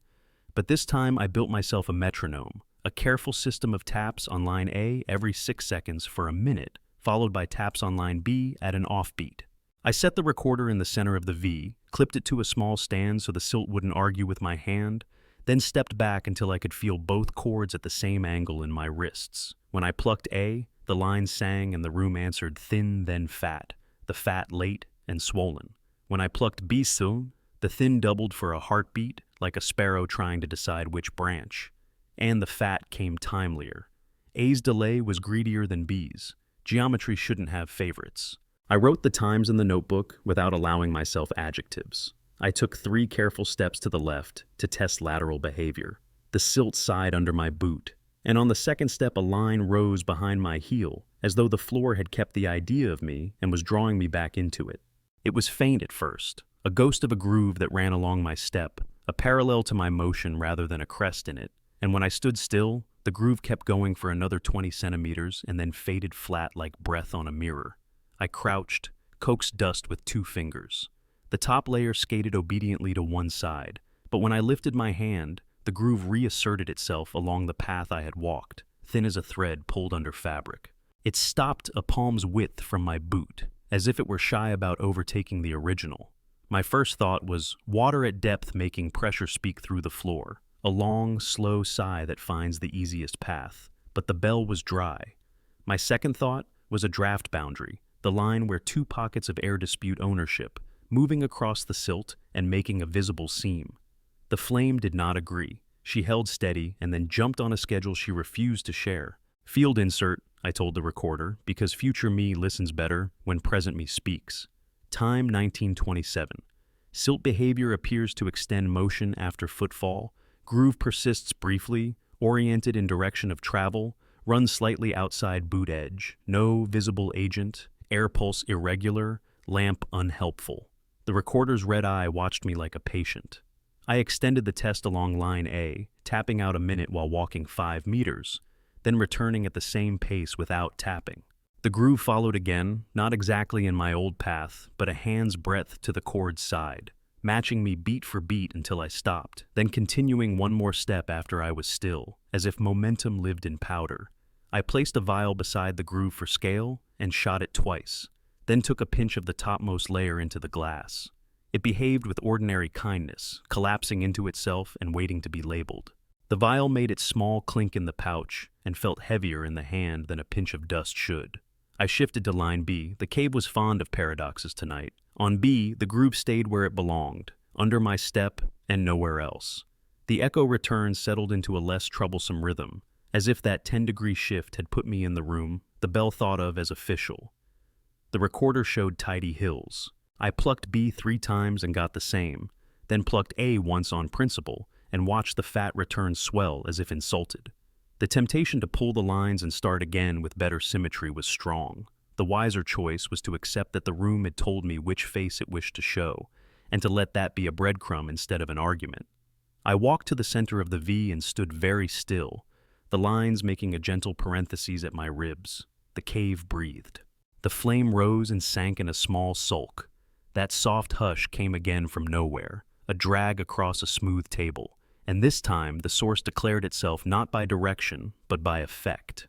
but this time I built myself a metronome, a careful system of taps on line A every 6 seconds for a minute, followed by taps on line B at an offbeat. I set the recorder in the center of the V, clipped it to a small stand so the silt wouldn't argue with my hand, then stepped back until I could feel both chords at the same angle in my wrists. When I plucked A, the line sang and the room answered thin then fat, the fat late and swollen. When I plucked B soon, the thin doubled for a heartbeat, like a sparrow trying to decide which branch. And the fat came timelier. A's delay was greedier than B's. Geometry shouldn't have favorites. I wrote the times in the notebook without allowing myself adjectives. I took 3 careful steps to the left to test lateral behavior. The silt sighed under my boot, and on the second step a line rose behind my heel, as though the floor had kept the idea of me and was drawing me back into it. It was faint at first, a ghost of a groove that ran along my step, a parallel to my motion rather than a crest in it, and when I stood still, the groove kept going for another 20 centimeters and then faded flat like breath on a mirror. I crouched, coaxed dust with 2 fingers. The top layer skated obediently to one side, but when I lifted my hand, the groove reasserted itself along the path I had walked, thin as a thread pulled under fabric. It stopped a palm's width from my boot, as if it were shy about overtaking the original. My first thought was water at depth making pressure speak through the floor, a long, slow sigh that finds the easiest path, but the bell was dry. My second thought was a draft boundary, the line where 2 pockets of air dispute ownership, moving across the silt and making a visible seam. The flame did not agree. She held steady and then jumped on a schedule she refused to share. Field insert, I told the recorder, because future me listens better when present me speaks. Time 1927. Silt behavior appears to extend motion after footfall. Groove persists briefly, oriented in direction of travel, runs slightly outside boot edge. No visible agent, air pulse irregular, lamp unhelpful. The recorder's red eye watched me like a patient. I extended the test along line A, tapping out a minute while walking 5 meters, then returning at the same pace without tapping. The groove followed again, not exactly in my old path, but a hand's breadth to the cord's side, matching me beat for beat until I stopped, then continuing one more step after I was still, as if momentum lived in powder. I placed a vial beside the groove for scale and shot it twice, then took a pinch of the topmost layer into the glass. It behaved with ordinary kindness, collapsing into itself and waiting to be labeled. The vial made its small clink in the pouch and felt heavier in the hand than a pinch of dust should. I shifted to line B. The cave was fond of paradoxes tonight. On B, the groove stayed where it belonged, under my step and nowhere else. The echo return settled into a less troublesome rhythm, as if that 10-degree shift had put me in the room, the bell thought of as official. The recorder showed tidy hills. I plucked B 3 times and got the same, then plucked A once on principle and watched the fat return swell as if insulted. The temptation to pull the lines and start again with better symmetry was strong. The wiser choice was to accept that the room had told me which face it wished to show, and to let that be a breadcrumb instead of an argument. I walked to the center of the V and stood very still, the lines making a gentle parenthesis at my ribs. The cave breathed. The flame rose and sank in a small sulk. That soft hush came again from nowhere, a drag across a smooth table. And this time the source declared itself not by direction, but by effect.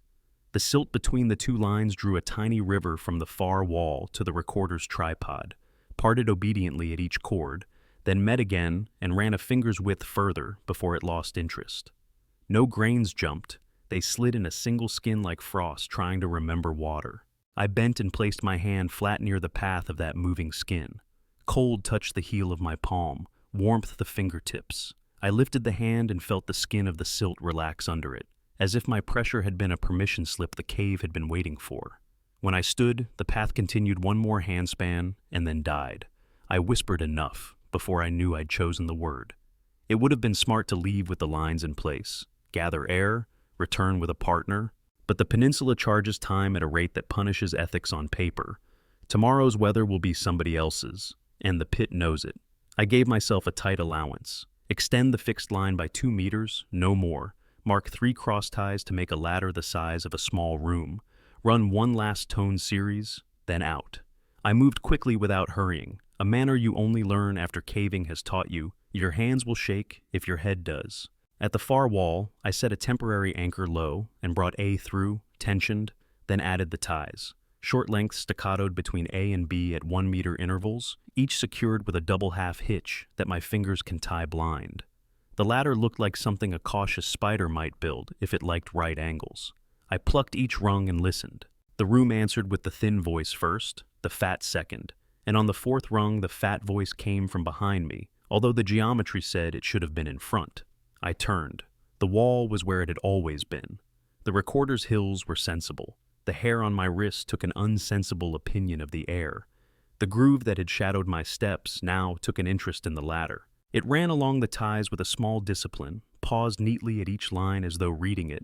The silt between the 2 lines drew a tiny river from the far wall to the recorder's tripod, parted obediently at each chord, then met again and ran a finger's width further before it lost interest. No grains jumped, they slid in a single skin like frost trying to remember water. I bent and placed my hand flat near the path of that moving skin. Cold touched the heel of my palm, warmth the fingertips. I lifted the hand and felt the skin of the silt relax under it, as if my pressure had been a permission slip the cave had been waiting for. When I stood, the path continued one more handspan and then died. I whispered enough before I knew I'd chosen the word. It would have been smart to leave with the lines in place, gather air, return with a partner, but the peninsula charges time at a rate that punishes ethics on paper. Tomorrow's weather will be somebody else's, and the pit knows it. I gave myself a tight allowance. Extend the fixed line by 2 meters, no more. Mark 3 cross ties to make a ladder the size of a small room. Run 1 last tone series, then out. I moved quickly without hurrying, a manner you only learn after caving has taught you. Your hands will shake if your head does. At the far wall, I set a temporary anchor low and brought A through, tensioned, then added the ties. Short lengths staccatoed between A and B at 1 meter intervals, each secured with a double half hitch that my fingers can tie blind. The latter looked like something a cautious spider might build if it liked right angles. I plucked each rung and listened. The room answered with the thin voice first, the fat second, and on the 4th rung the fat voice came from behind me, although the geometry said it should have been in front. I turned. The wall was where it had always been. The recorder's hills were sensible. The hair on my wrist took an unsensible opinion of the air. The groove that had shadowed my steps now took an interest in the ladder. It ran along the ties with a small discipline, paused neatly at each line as though reading it,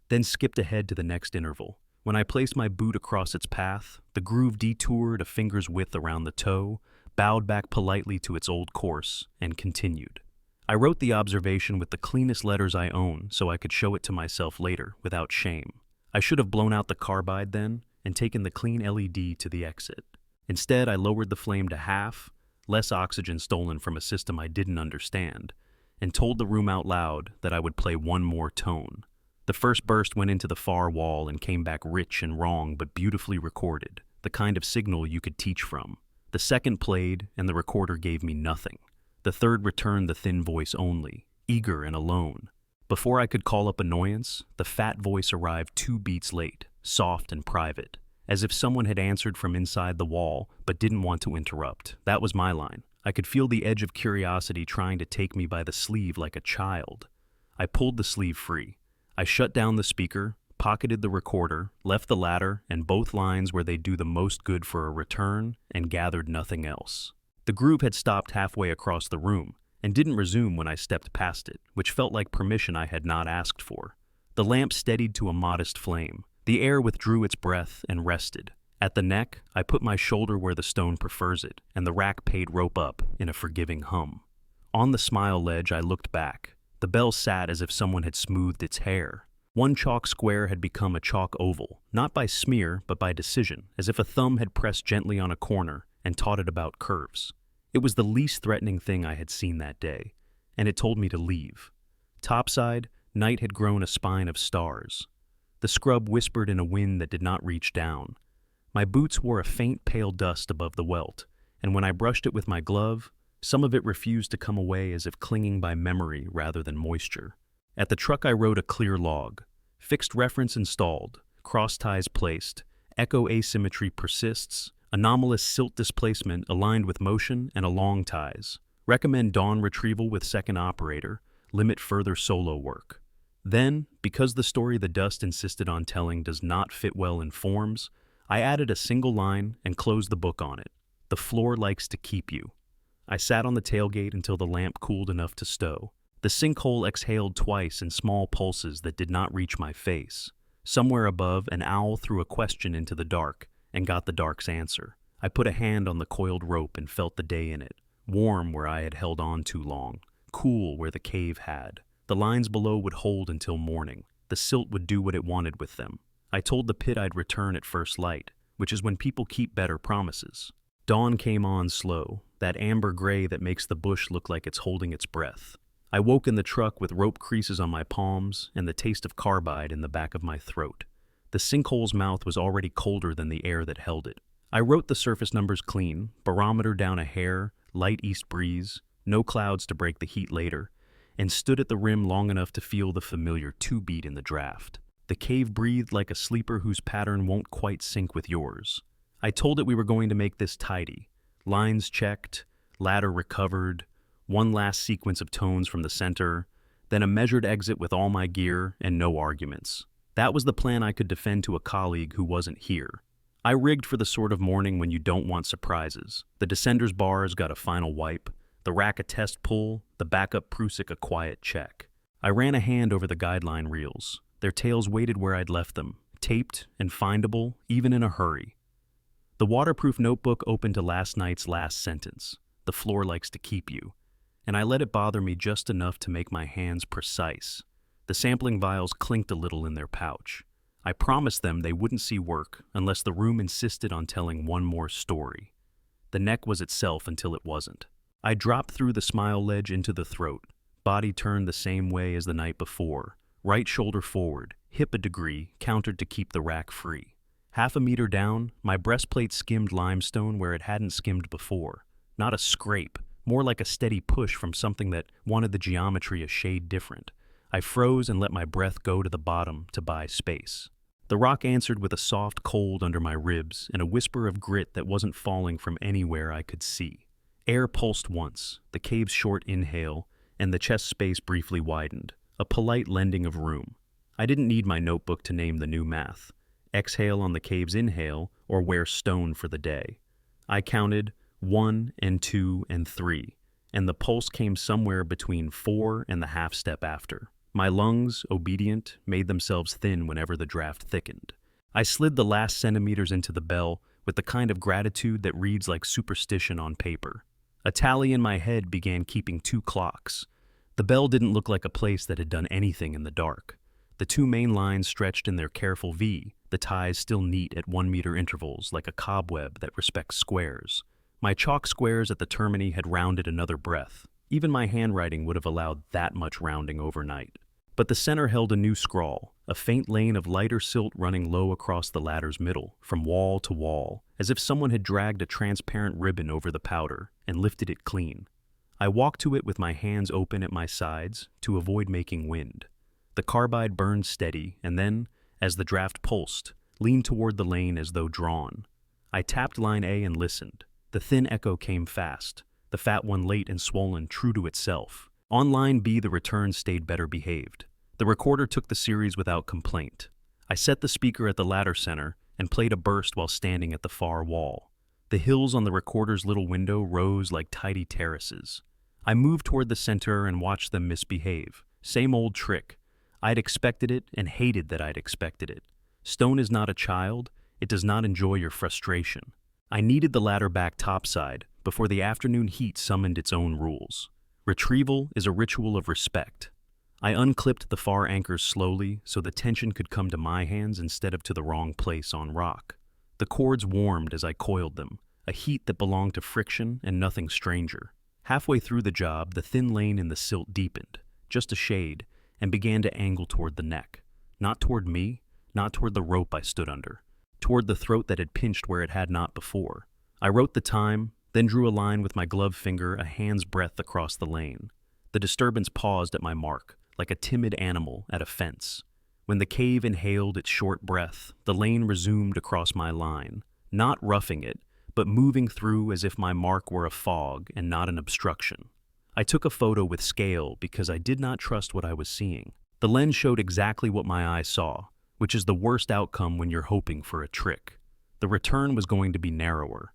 then skipped ahead to the next interval. When I placed my boot across its path, the groove detoured a finger's width around the toe, bowed back politely to its old course, and continued. I wrote the observation with the cleanest letters I own so I could show it to myself later without shame. I should have blown out the carbide then and taken the clean LED to the exit. Instead, I lowered the flame to half, less oxygen stolen from a system I didn't understand, and told the room out loud that I would play 1 more tone. The first burst went into the far wall and came back rich and wrong but beautifully recorded, the kind of signal you could teach from. The second played, and the recorder gave me nothing. The third returned the thin voice only, eager and alone. Before I could call up annoyance, the fat voice arrived 2 beats late, soft and private, as if someone had answered from inside the wall but didn't want to interrupt. That was my line. I could feel the edge of curiosity trying to take me by the sleeve like a child. I pulled the sleeve free. I shut down the speaker, pocketed the recorder, left the ladder and both lines where they'd do the most good for a return, and gathered nothing else. The groove had stopped halfway across the room, and didn't resume when I stepped past it, which felt like permission I had not asked for. The lamp steadied to a modest flame. The air withdrew its breath and rested. At the neck, I put my shoulder where the stone prefers it, and the rack paid rope up in a forgiving hum. On the smile ledge, I looked back. The bell sat as if someone had smoothed its hair. One chalk square had become a chalk oval, not by smear, but by decision, as if a thumb had pressed gently on a corner and taught it about curves. It was the least threatening thing I had seen that day, and it told me to leave. Topside, night had grown a spine of stars. The scrub whispered in a wind that did not reach down. My boots wore a faint pale dust above the welt, and when I brushed it with my glove, some of it refused to come away as if clinging by memory rather than moisture. At the truck I wrote a clear log. Fixed reference installed, cross ties placed, echo asymmetry persists, anomalous silt displacement aligned with motion and along ties. Recommend dawn retrieval with second operator, limit further solo work. Then, because the story the dust insisted on telling does not fit well in forms, I added a single line and closed the book on it. The floor likes to keep you. I sat on the tailgate until the lamp cooled enough to stow. The sinkhole exhaled twice in small pulses that did not reach my face. Somewhere above, an owl threw a question into the dark and got the dark's answer. I put a hand on the coiled rope and felt the day in it, warm where I had held on too long, cool where the cave had. The lines below would hold until morning. The silt would do what it wanted with them. I told the pit I'd return at first light, which is when people keep better promises. Dawn came on slow, that amber gray that makes the bush look like it's holding its breath. I woke in the truck with rope creases on my palms and the taste of carbide in the back of my throat. The sinkhole's mouth was already colder than the air that held it. I wrote the surface numbers clean, barometer down a hair, light east breeze, no clouds to break the heat later, and stood at the rim long enough to feel the familiar two-beat in the draft. The cave breathed like a sleeper whose pattern won't quite sync with yours. I told it we were going to make this tidy. Lines checked, ladder recovered, one last sequence of tones from the center, then a measured exit with all my gear and no arguments. That was the plan I could defend to a colleague who wasn't here. I rigged for the sort of morning when you don't want surprises. The descender's bars got a final wipe, the rack a test pull, the backup Prusik a quiet check. I ran a hand over the guideline reels. Their tails waited where I'd left them, taped and findable, even in a hurry. The waterproof notebook opened to last night's last sentence. The floor likes to keep you. And I let it bother me just enough to make my hands precise. The sampling vials clinked a little in their pouch. I promised them they wouldn't see work unless the room insisted on telling one more story. The neck was itself until it wasn't. I dropped through the smile ledge into the throat. Body turned the same way as the night before. Right shoulder forward, hip a degree, countered to keep the rack free. Half a meter down, my breastplate skimmed limestone where it hadn't skimmed before. Not a scrape, more like a steady push from something that wanted the geometry a shade different. I froze and let my breath go to the bottom to buy space. The rock answered with a soft cold under my ribs and a whisper of grit that wasn't falling from anywhere I could see. Air pulsed once, the cave's short inhale, and the chest space briefly widened, a polite lending of room. I didn't need my notebook to name the new math. Exhale on the cave's inhale, or wear stone for the day. I counted 1 and 2 and 3, and the pulse came somewhere between 4 and the half step after. My lungs, obedient, made themselves thin whenever the draft thickened. I slid the last centimeters into the bell with the kind of gratitude that reads like superstition on paper. A tally in my head began keeping 2 clocks. The bell didn't look like a place that had done anything in the dark. The 2 main lines stretched in their careful V, the ties still neat at 1 meter intervals like a cobweb that respects squares. My chalk squares at the termini had rounded another breath. Even my handwriting would have allowed that much rounding overnight. But the center held a new scrawl, a faint lane of lighter silt running low across the ladder's middle, from wall to wall, as if someone had dragged a transparent ribbon over the powder and lifted it clean. I walked to it with my hands open at my sides to avoid making wind. The carbide burned steady, and then, as the draft pulsed, leaned toward the lane as though drawn. I tapped line A and listened. The thin echo came fast, the fat one late and swollen, true to itself. On line B, the return stayed better behaved. The recorder took the series without complaint. I set the speaker at the ladder center and played a burst while standing at the far wall. The hills on the recorder's little window rose like tidy terraces. I moved toward the center and watched them misbehave. Same old trick. I'd expected it and hated that I'd expected it. Stone is not a child. It does not enjoy your frustration. I needed the ladder back topside before the afternoon heat summoned its own rules. Retrieval is a ritual of respect. I unclipped the far anchors slowly so the tension could come to my hands instead of to the wrong place on rock. The cords warmed as I coiled them, a heat that belonged to friction and nothing stranger. Halfway through the job, the thin lane in the silt deepened, just a shade, and began to angle toward the neck. Not toward me, not toward the rope I stood under, toward the throat that had pinched where it had not before. I wrote the time, then drew a line with my gloved finger a hand's breadth across the lane. The disturbance paused at my mark, like a timid animal at a fence. When the cave inhaled its short breath, the lane resumed across my line, not roughing it, but moving through as if my mark were a fog and not an obstruction. I took a photo with scale because I did not trust what I was seeing. The lens showed exactly what my eye saw, which is the worst outcome when you're hoping for a trick. The return was going to be narrower.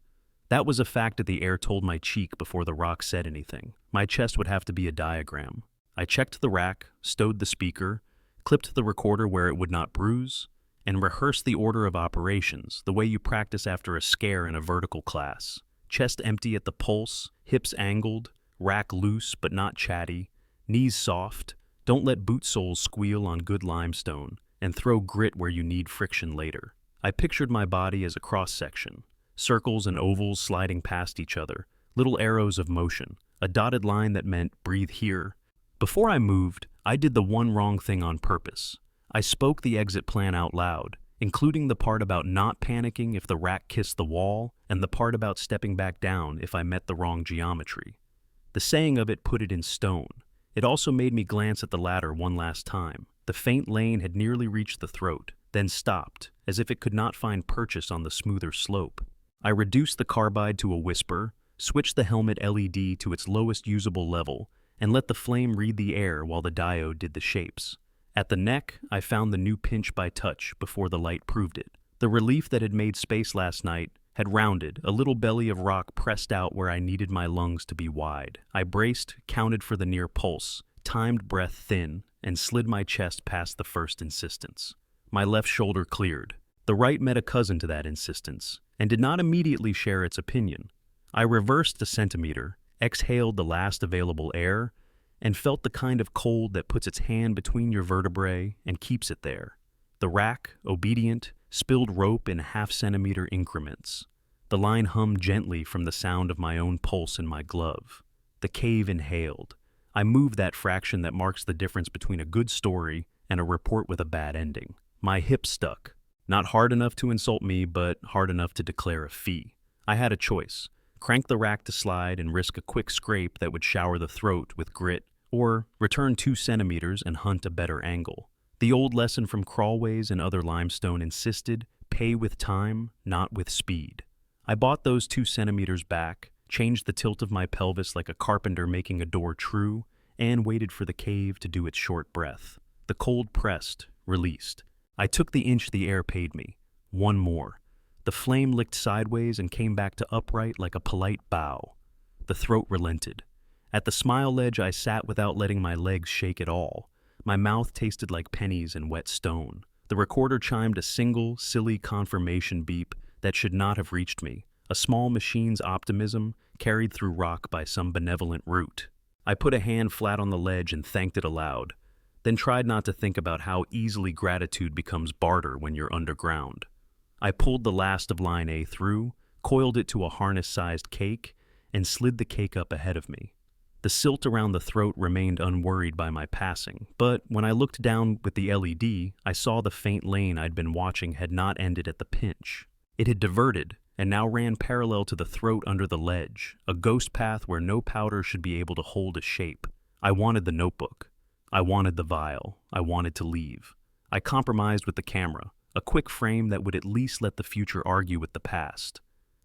That was a fact that the air told my cheek before the rock said anything. My chest would have to be a diagram. I checked the rack, stowed the speaker, clipped the recorder where it would not bruise, and rehearsed the order of operations, the way you practice after a scare in a vertical class. Chest empty at the pulse, hips angled, rack loose but not chatty, knees soft, don't let boot soles squeal on good limestone, and throw grit where you need friction later. I pictured my body as a cross-section, circles and ovals sliding past each other, little arrows of motion, a dotted line that meant breathe here. Before I moved, I did the one wrong thing on purpose. I spoke the exit plan out loud, including the part about not panicking if the rack kissed the wall and the part about stepping back down if I met the wrong geometry. The saying of it put it in stone. It also made me glance at the ladder one last time. The faint lane had nearly reached the throat, then stopped, as if it could not find purchase on the smoother slope. I reduced the carbide to a whisper, switched the helmet LED to its lowest usable level, and let the flame read the air while the diode did the shapes. At the neck, I found the new pinch by touch before the light proved it. The relief that had made space last night had rounded, a little belly of rock pressed out where I needed my lungs to be wide. I braced, counted for the near pulse, timed breath thin, and slid my chest past the first insistence. My left shoulder cleared. The right met a cousin to that insistence, and did not immediately share its opinion. I reversed a centimeter, exhaled the last available air, and felt the kind of cold that puts its hand between your vertebrae and keeps it there. The rack, obedient, spilled rope in half-centimeter increments. The line hummed gently from the sound of my own pulse in my glove. The cave inhaled. I moved that fraction that marks the difference between a good story and a report with a bad ending. My hip stuck. Not hard enough to insult me, but hard enough to declare a fee. I had a choice. Crank the rack to slide and risk a quick scrape that would shower the throat with grit, or return 2 centimeters and hunt a better angle. The old lesson from crawlways and other limestone insisted, pay with time, not with speed. I bought those 2 centimeters back, changed the tilt of my pelvis like a carpenter making a door true, and waited for the cave to do its short breath. The cold pressed, released. I took the inch the air paid me. One more. The flame licked sideways and came back to upright like a polite bow. The throat relented. At the smile ledge I sat without letting my legs shake at all. My mouth tasted like pennies and wet stone. The recorder chimed a single, silly confirmation beep that should not have reached me, a small machine's optimism carried through rock by some benevolent root. I put a hand flat on the ledge and thanked it aloud, then tried not to think about how easily gratitude becomes barter when you're underground. I pulled the last of line A through, coiled it to a harness-sized cake, and slid the cake up ahead of me. The silt around the throat remained unworried by my passing, but when I looked down with the LED, I saw the faint lane I'd been watching had not ended at the pinch. It had diverted, and now ran parallel to the throat under the ledge, a ghost path where no powder should be able to hold a shape. I wanted the notebook. I wanted the vial. I wanted to leave. I compromised with the camera, a quick frame that would at least let the future argue with the past.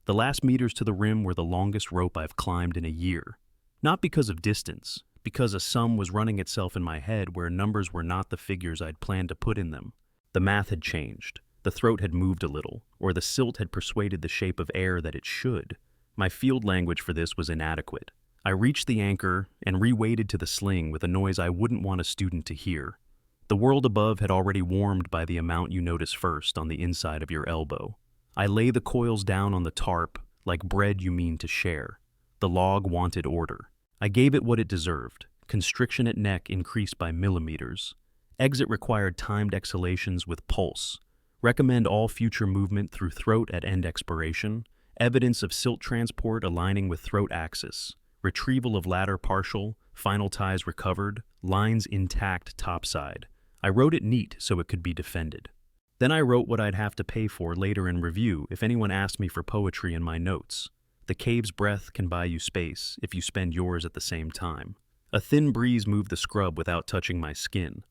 The last meters to the rim were the longest rope I've climbed in a year. Not because of distance, because a sum was running itself in my head where numbers were not the figures I'd planned to put in them. The math had changed. The throat had moved a little, or the silt had persuaded the shape of air that it should. My field language for this was inadequate. I reached the anchor and re-weighted to the sling with a noise I wouldn't want a student to hear. The world above had already warmed by the amount you notice first on the inside of your elbow. I lay the coils down on the tarp like bread you mean to share. The log wanted order. I gave it what it deserved. Constriction at neck increased by millimeters. Exit required timed exhalations with pulse. Recommend all future movement through throat at end expiration. Evidence of silt transport aligning with throat axis. Retrieval of latter partial. Final ties recovered. Lines intact topside. I wrote it neat so it could be defended. Then I wrote what I'd have to pay for later in review if anyone asked me for poetry in my notes. The cave's breath can buy you space if you spend yours at the same time. A thin breeze moved the scrub without touching my skin.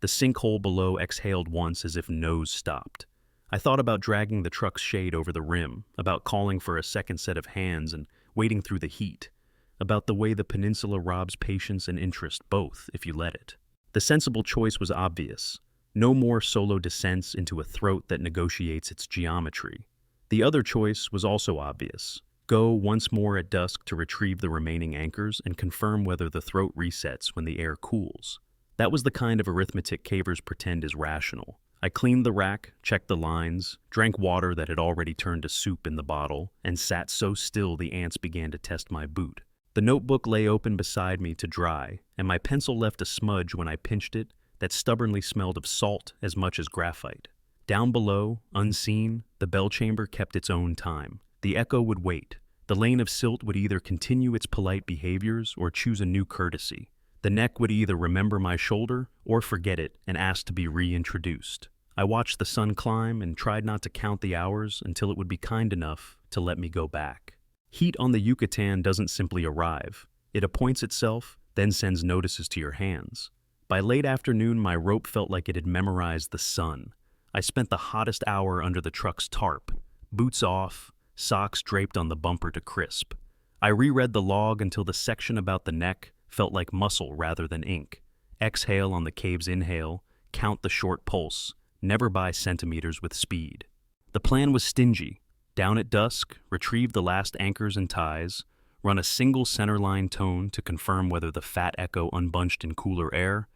The sinkhole below exhaled once as if nose stopped. I thought about dragging the truck's shade over the rim, about calling for a second set of hands and wading through the heat, about the way the peninsula robs patience and interest both if you let it. The sensible choice was obvious. No more solo descents into a throat that negotiates its geometry. The other choice was also obvious. Go once more at dusk to retrieve the remaining anchors and confirm whether the throat resets when the air cools. That was the kind of arithmetic cavers pretend is rational. I cleaned the rack, checked the lines, drank water that had already turned to soup in the bottle, and sat so still the ants began to test my boot. The notebook lay open beside me to dry, and my pencil left a smudge when I pinched it that stubbornly smelled of salt as much as graphite. Down below, unseen, the bell chamber kept its own time. The echo would wait. The lane of silt would either continue its polite behaviors or choose a new courtesy. The neck would either remember my shoulder or forget it and ask to be reintroduced. I watched the sun climb and tried not to count the hours until it would be kind enough to let me go back. Heat on the Yucatán doesn't simply arrive. It appoints itself, then sends notices to your hands. By late afternoon, my rope felt like it had memorized the sun. I spent the hottest hour under the truck's tarp, boots off, socks draped on the bumper to crisp. I reread the log until the section about the neck felt like muscle rather than ink. Exhale on the cave's inhale, count the short pulse, never by centimeters with speed. The plan was stingy. Down at dusk, retrieve the last anchors and ties, run a single centerline tone to confirm whether the fat echo unbunched in cooler air,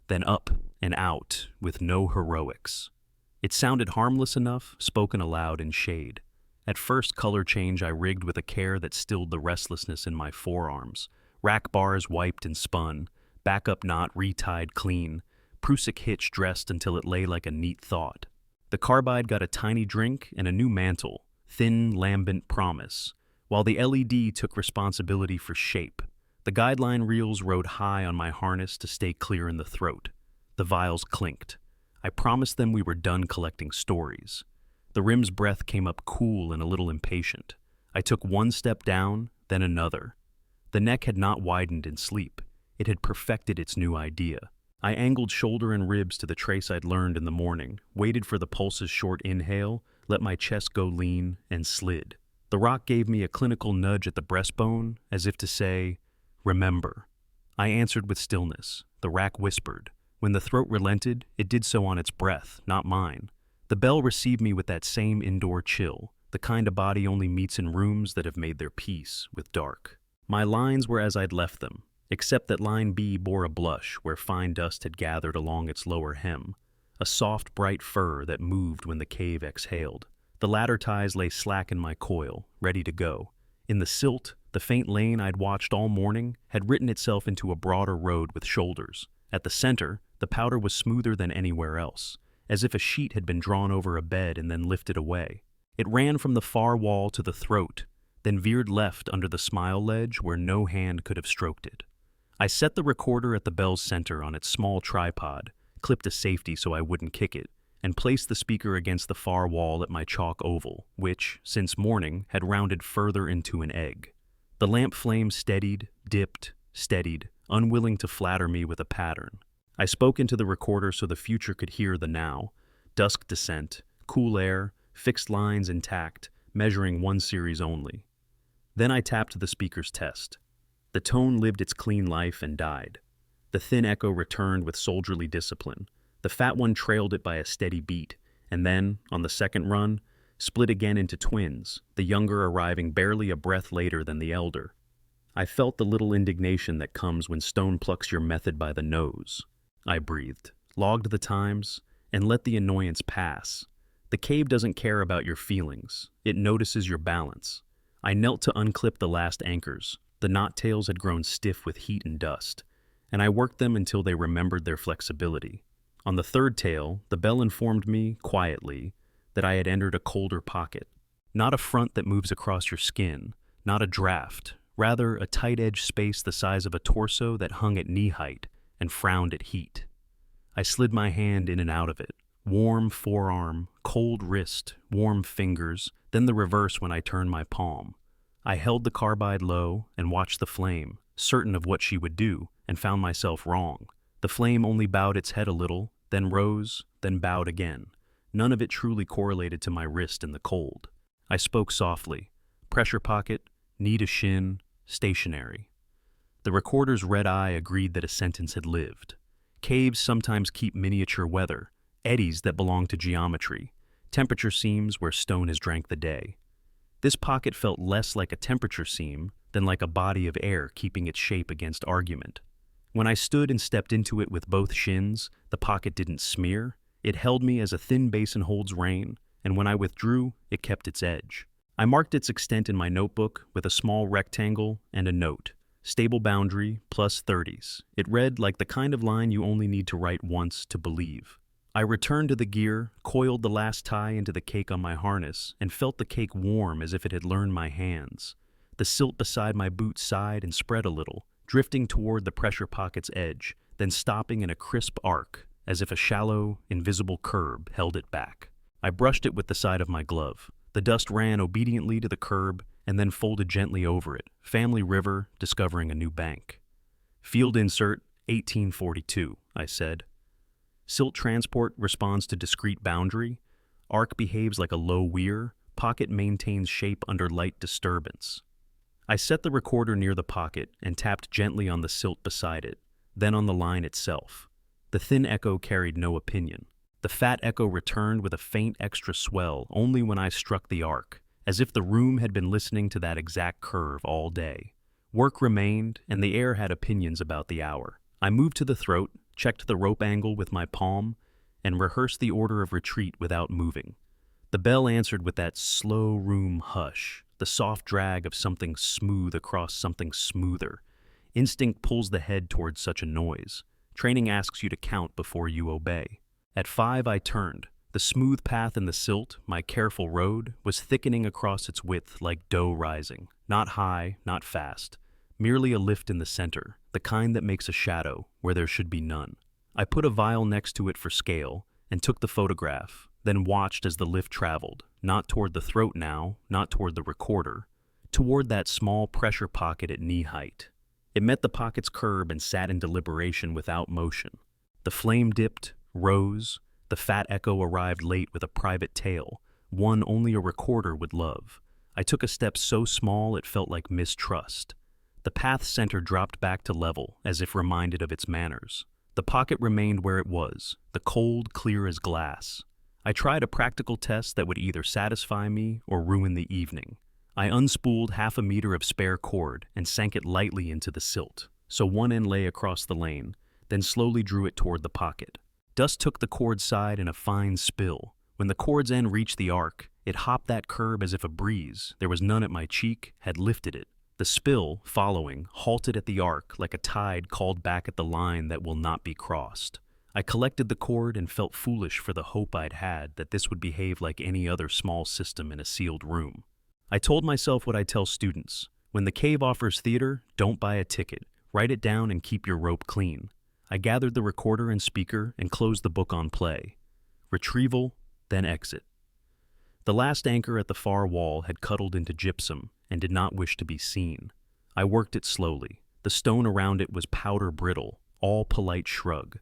then up and out with no heroics. It sounded harmless enough, spoken aloud in shade. At first color change I rigged with a care that stilled the restlessness in my forearms. Rack bars wiped and spun, backup knot retied clean, Prusik hitch dressed until it lay like a neat thought. The carbide got a tiny drink and a new mantle, thin, lambent promise, while the LED took responsibility for shape. The guideline reels rode high on my harness to stay clear in the throat. The vials clinked. I promised them we were done collecting stories. The rim's breath came up cool and a little impatient. I took one step down, then another. The neck had not widened in sleep. It had perfected its new idea. I angled shoulder and ribs to the trace I'd learned in the morning, waited for the pulse's short inhale, let my chest go lean, and slid. The rock gave me a clinical nudge at the breastbone, as if to say, "Remember." I answered with stillness. The rack whispered. When the throat relented, it did so on its breath, not mine. The bell received me with that same indoor chill, the kind a body only meets in rooms that have made their peace with dark. My lines were as I'd left them, except that line B bore a blush where fine dust had gathered along its lower hem, a soft, bright fur that moved when the cave exhaled. The ladder ties lay slack in my coil, ready to go. In the silt, the faint lane I'd watched all morning had written itself into a broader road with shoulders. At the center, the powder was smoother than anywhere else, as if a sheet had been drawn over a bed and then lifted away. It ran from the far wall to the throat, then veered left under the smile ledge where no hand could have stroked it. I set the recorder at the bell's center on its small tripod, clipped a safety so I wouldn't kick it, and placed the speaker against the far wall at my chalk oval, which, since morning, had rounded further into an egg. The lamp flame steadied, dipped, steadied, unwilling to flatter me with a pattern. I spoke into the recorder so the future could hear the now. Dusk descent, cool air, fixed lines intact, measuring one series only. Then I tapped the speaker's test. The tone lived its clean life and died. The thin echo returned with soldierly discipline. The fat one trailed it by a steady beat, and then, on the second run, split again into twins, the younger arriving barely a breath later than the elder. I felt the little indignation that comes when stone plucks your method by the nose. I breathed, logged the times, and let the annoyance pass. The cave doesn't care about your feelings. It notices your balance. I knelt to unclip the last anchors. The knot tails had grown stiff with heat and dust, and I worked them until they remembered their flexibility. On the third tail, the bell informed me, quietly, that I had entered a colder pocket. Not a front that moves across your skin, not a draft, rather a tight-edged space the size of a torso that hung at knee height and frowned at heat. I slid my hand in and out of it. Warm forearm, cold wrist, warm fingers, then the reverse when I turned my palm. I held the carbide low and watched the flame, certain of what she would do, and found myself wrong. The flame only bowed its head a little, then rose, then bowed again. None of it truly correlated to my wrist in the cold. I spoke softly. Pressure pocket, knee to shin, stationary. The recorder's red eye agreed that a sentence had lived. Caves sometimes keep miniature weather, eddies that belong to geometry, temperature seams where stone has drank the day. This pocket felt less like a temperature seam than like a body of air keeping its shape against argument. When I stood and stepped into it with both shins, the pocket didn't smear. It held me as a thin basin holds rain, and when I withdrew, it kept its edge. I marked its extent in my notebook with a small rectangle and a note. Stable boundary, plus 30s. It read like the kind of line you only need to write once to believe. I returned to the gear, coiled the last tie into the cake on my harness, and felt the cake warm as if it had learned my hands. The silt beside my boot sighed and spread a little, drifting toward the pressure pocket's edge, then stopping in a crisp arc, as if a shallow, invisible curb held it back. I brushed it with the side of my glove. The dust ran obediently to the curb and then folded gently over it, Family River discovering a new bank. Field insert, 1842, I said. Silt transport responds to discrete boundary. Arc behaves like a low weir. Pocket maintains shape under light disturbance. I set the recorder near the pocket and tapped gently on the silt beside it, then on the line itself. The thin echo carried no opinion. The fat echo returned with a faint extra swell only when I struck the arc, as if the room had been listening to that exact curve all day. Work remained, and the air had opinions about the hour. I moved to the throat, checked the rope angle with my palm, and rehearsed the order of retreat without moving. The bell answered with that slow room hush, the soft drag of something smooth across something smoother. Instinct pulls the head towards such a noise. Training asks you to count before you obey. At 5 I turned. The smooth path in the silt, my careful road, was thickening across its width like dough rising. Not high, not fast. Merely a lift in the center, the kind that makes a shadow where there should be none. I put a vial next to it for scale and took the photograph, then watched as the lift traveled, not toward the throat now, not toward the recorder, toward that small pressure pocket at knee height. It met the pocket's curb and sat in deliberation without motion. The flame dipped, rose. The fat echo arrived late with a private tale, one only a recorder would love. I took a step so small it felt like mistrust. The path center dropped back to level, as if reminded of its manners. The pocket remained where it was, the cold clear as glass. I tried a practical test that would either satisfy me or ruin the evening. I unspooled half a meter of spare cord and sank it lightly into the silt, so one end lay across the lane, then slowly drew it toward the pocket. Dust took the cord side in a fine spill. When the cord's end reached the arc, it hopped that curb as if a breeze, there was none at my cheek, had lifted it. The spill, following, halted at the arc like a tide called back at the line that will not be crossed. I collected the cord and felt foolish for the hope I'd had that this would behave like any other small system in a sealed room. I told myself what I tell students. When the cave offers theater, don't buy a ticket. Write it down and keep your rope clean. I gathered the recorder and speaker and closed the book on play. Retrieval, then exit. The last anchor at the far wall had cuddled into gypsum and did not wish to be seen. I worked it slowly. The stone around it was powder brittle, all polite shrug.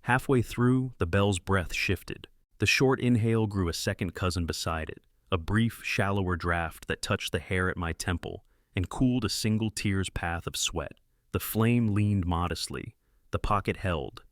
Halfway through, the bell's breath shifted. The short inhale grew a second cousin beside it, a brief, shallower draft that touched the hair at my temple and cooled a single tear's path of sweat. The flame leaned modestly. The pocket held.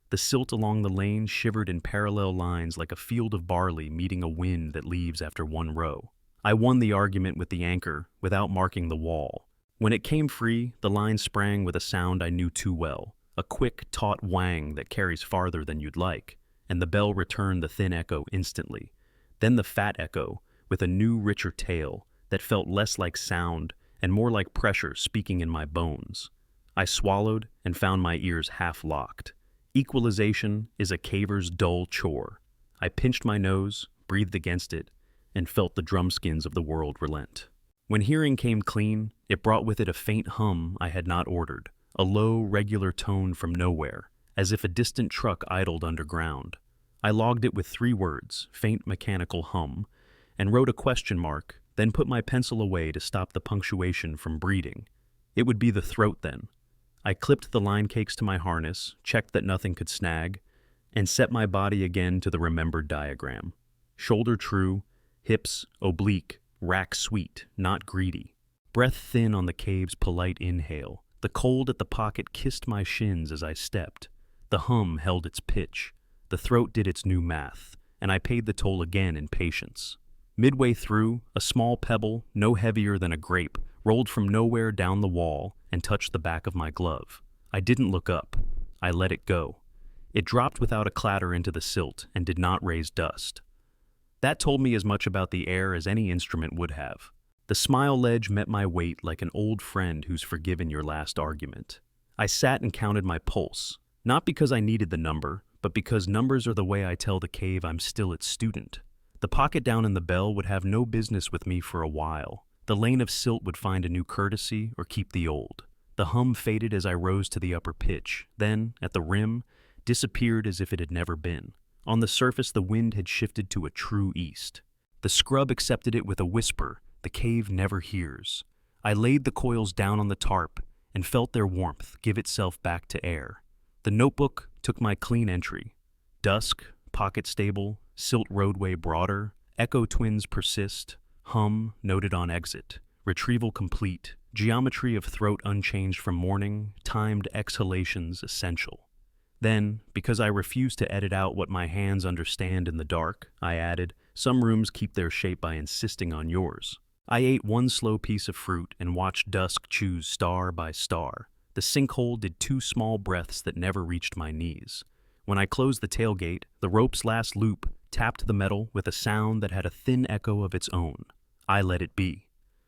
The silt along the lane shivered in parallel lines like a field of barley meeting a wind that leaves after one row. I won the argument with the anchor without marking the wall. When it came free, the line sprang with a sound I knew too well, a quick, taut whang that carries farther than you'd like, and the bell returned the thin echo instantly. Then the fat echo, with a new, richer tail that felt less like sound and more like pressure speaking in my bones. I swallowed and found my ears half locked. Equalization is a caver's dull chore. I pinched my nose, breathed against it, and felt the drumskins of the world relent. When hearing came clean, it brought with it a faint hum I had not ordered, a low, regular tone from nowhere, as if a distant truck idled underground. I logged it with 3 words, faint mechanical hum, and wrote a question mark, then put my pencil away to stop the punctuation from breeding. It would be the throat then. I clipped the line cakes to my harness, checked that nothing could snag, and set my body again to the remembered diagram. Shoulder true, hips oblique, rack sweet, not greedy. Breath thin on the cave's polite inhale. The cold at the pocket kissed my shins as I stepped. The hum held its pitch. The throat did its new math, and I paid the toll again in patience. Midway through, a small pebble, no heavier than a grape, rolled from nowhere down the wall and touched the back of my glove. I didn't look up. I let it go. It dropped without a clatter into the silt and did not raise dust. That told me as much about the air as any instrument would have. The smile ledge met my weight like an old friend who's forgiven your last argument. I sat and counted my pulse, not because I needed the number, but because numbers are the way I tell the cave I'm still its student. The pocket down in the bell would have no business with me for a while. The lane of silt would find a new courtesy or keep the old. The hum faded as I rose to the upper pitch, then, at the rim, disappeared as if it had never been. On the surface, the wind had shifted to a true east. The scrub accepted it with a whisper the cave never hears. I laid the coils down on the tarp and felt their warmth give itself back to air. The notebook took my clean entry. Dusk, pocket stable, silt roadway broader, echo twins persist, hum noted on exit, retrieval complete, geometry of throat unchanged from morning, timed exhalations essential. Then, because I refused to edit out what my hands understand in the dark, I added, some rooms keep their shape by insisting on yours. I ate one slow piece of fruit and watched dusk choose star by star. The sinkhole did 2 small breaths that never reached my knees. When I closed the tailgate, the rope's last loop tapped the metal with a sound that had a thin echo of its own. I let it be.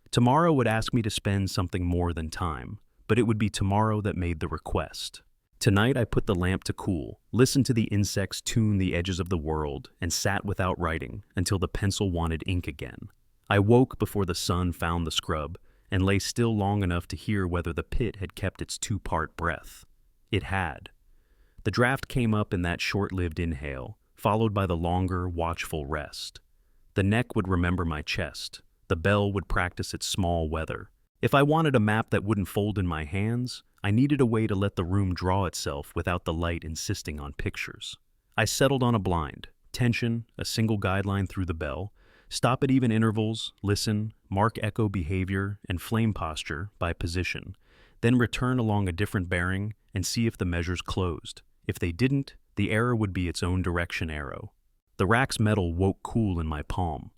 Tomorrow would ask me to spend something more than time, but it would be tomorrow that made the request. Tonight I put the lamp to cool, listened to the insects tune the edges of the world, and sat without writing until the pencil wanted ink again. I woke before the sun found the scrub, and lay still long enough to hear whether the pit had kept its 2-part breath. It had. The draft came up in that short-lived inhale, followed by the longer, watchful rest. The neck would remember my chest. The bell would practice its small weather. If I wanted a map that wouldn't fold in my hands, I needed a way to let the room draw itself without the light insisting on pictures. I settled on a blind, tension, a single guideline through the bell, stop at even intervals, listen, mark echo behavior and flame posture by position, then return along a different bearing and see if the measures closed. If they didn't, the error would be its own direction arrow. The rack's metal woke cool in my palm.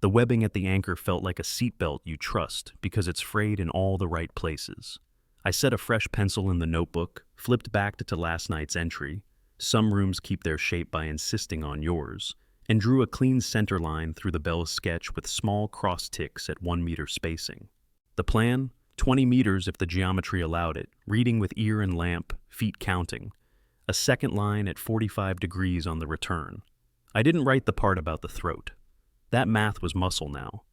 The webbing at the anchor felt like a seatbelt you trust because it's frayed in all the right places. I set a fresh pencil in the notebook, flipped back to last night's entry, some rooms keep their shape by insisting on yours, and drew a clean center line through the bell's sketch with small cross ticks at 1 meter spacing. The plan? 20 meters if the geometry allowed it, reading with ear and lamp, feet counting. A second line at 45 degrees on the return. I didn't write the part about the throat. That math was muscle now.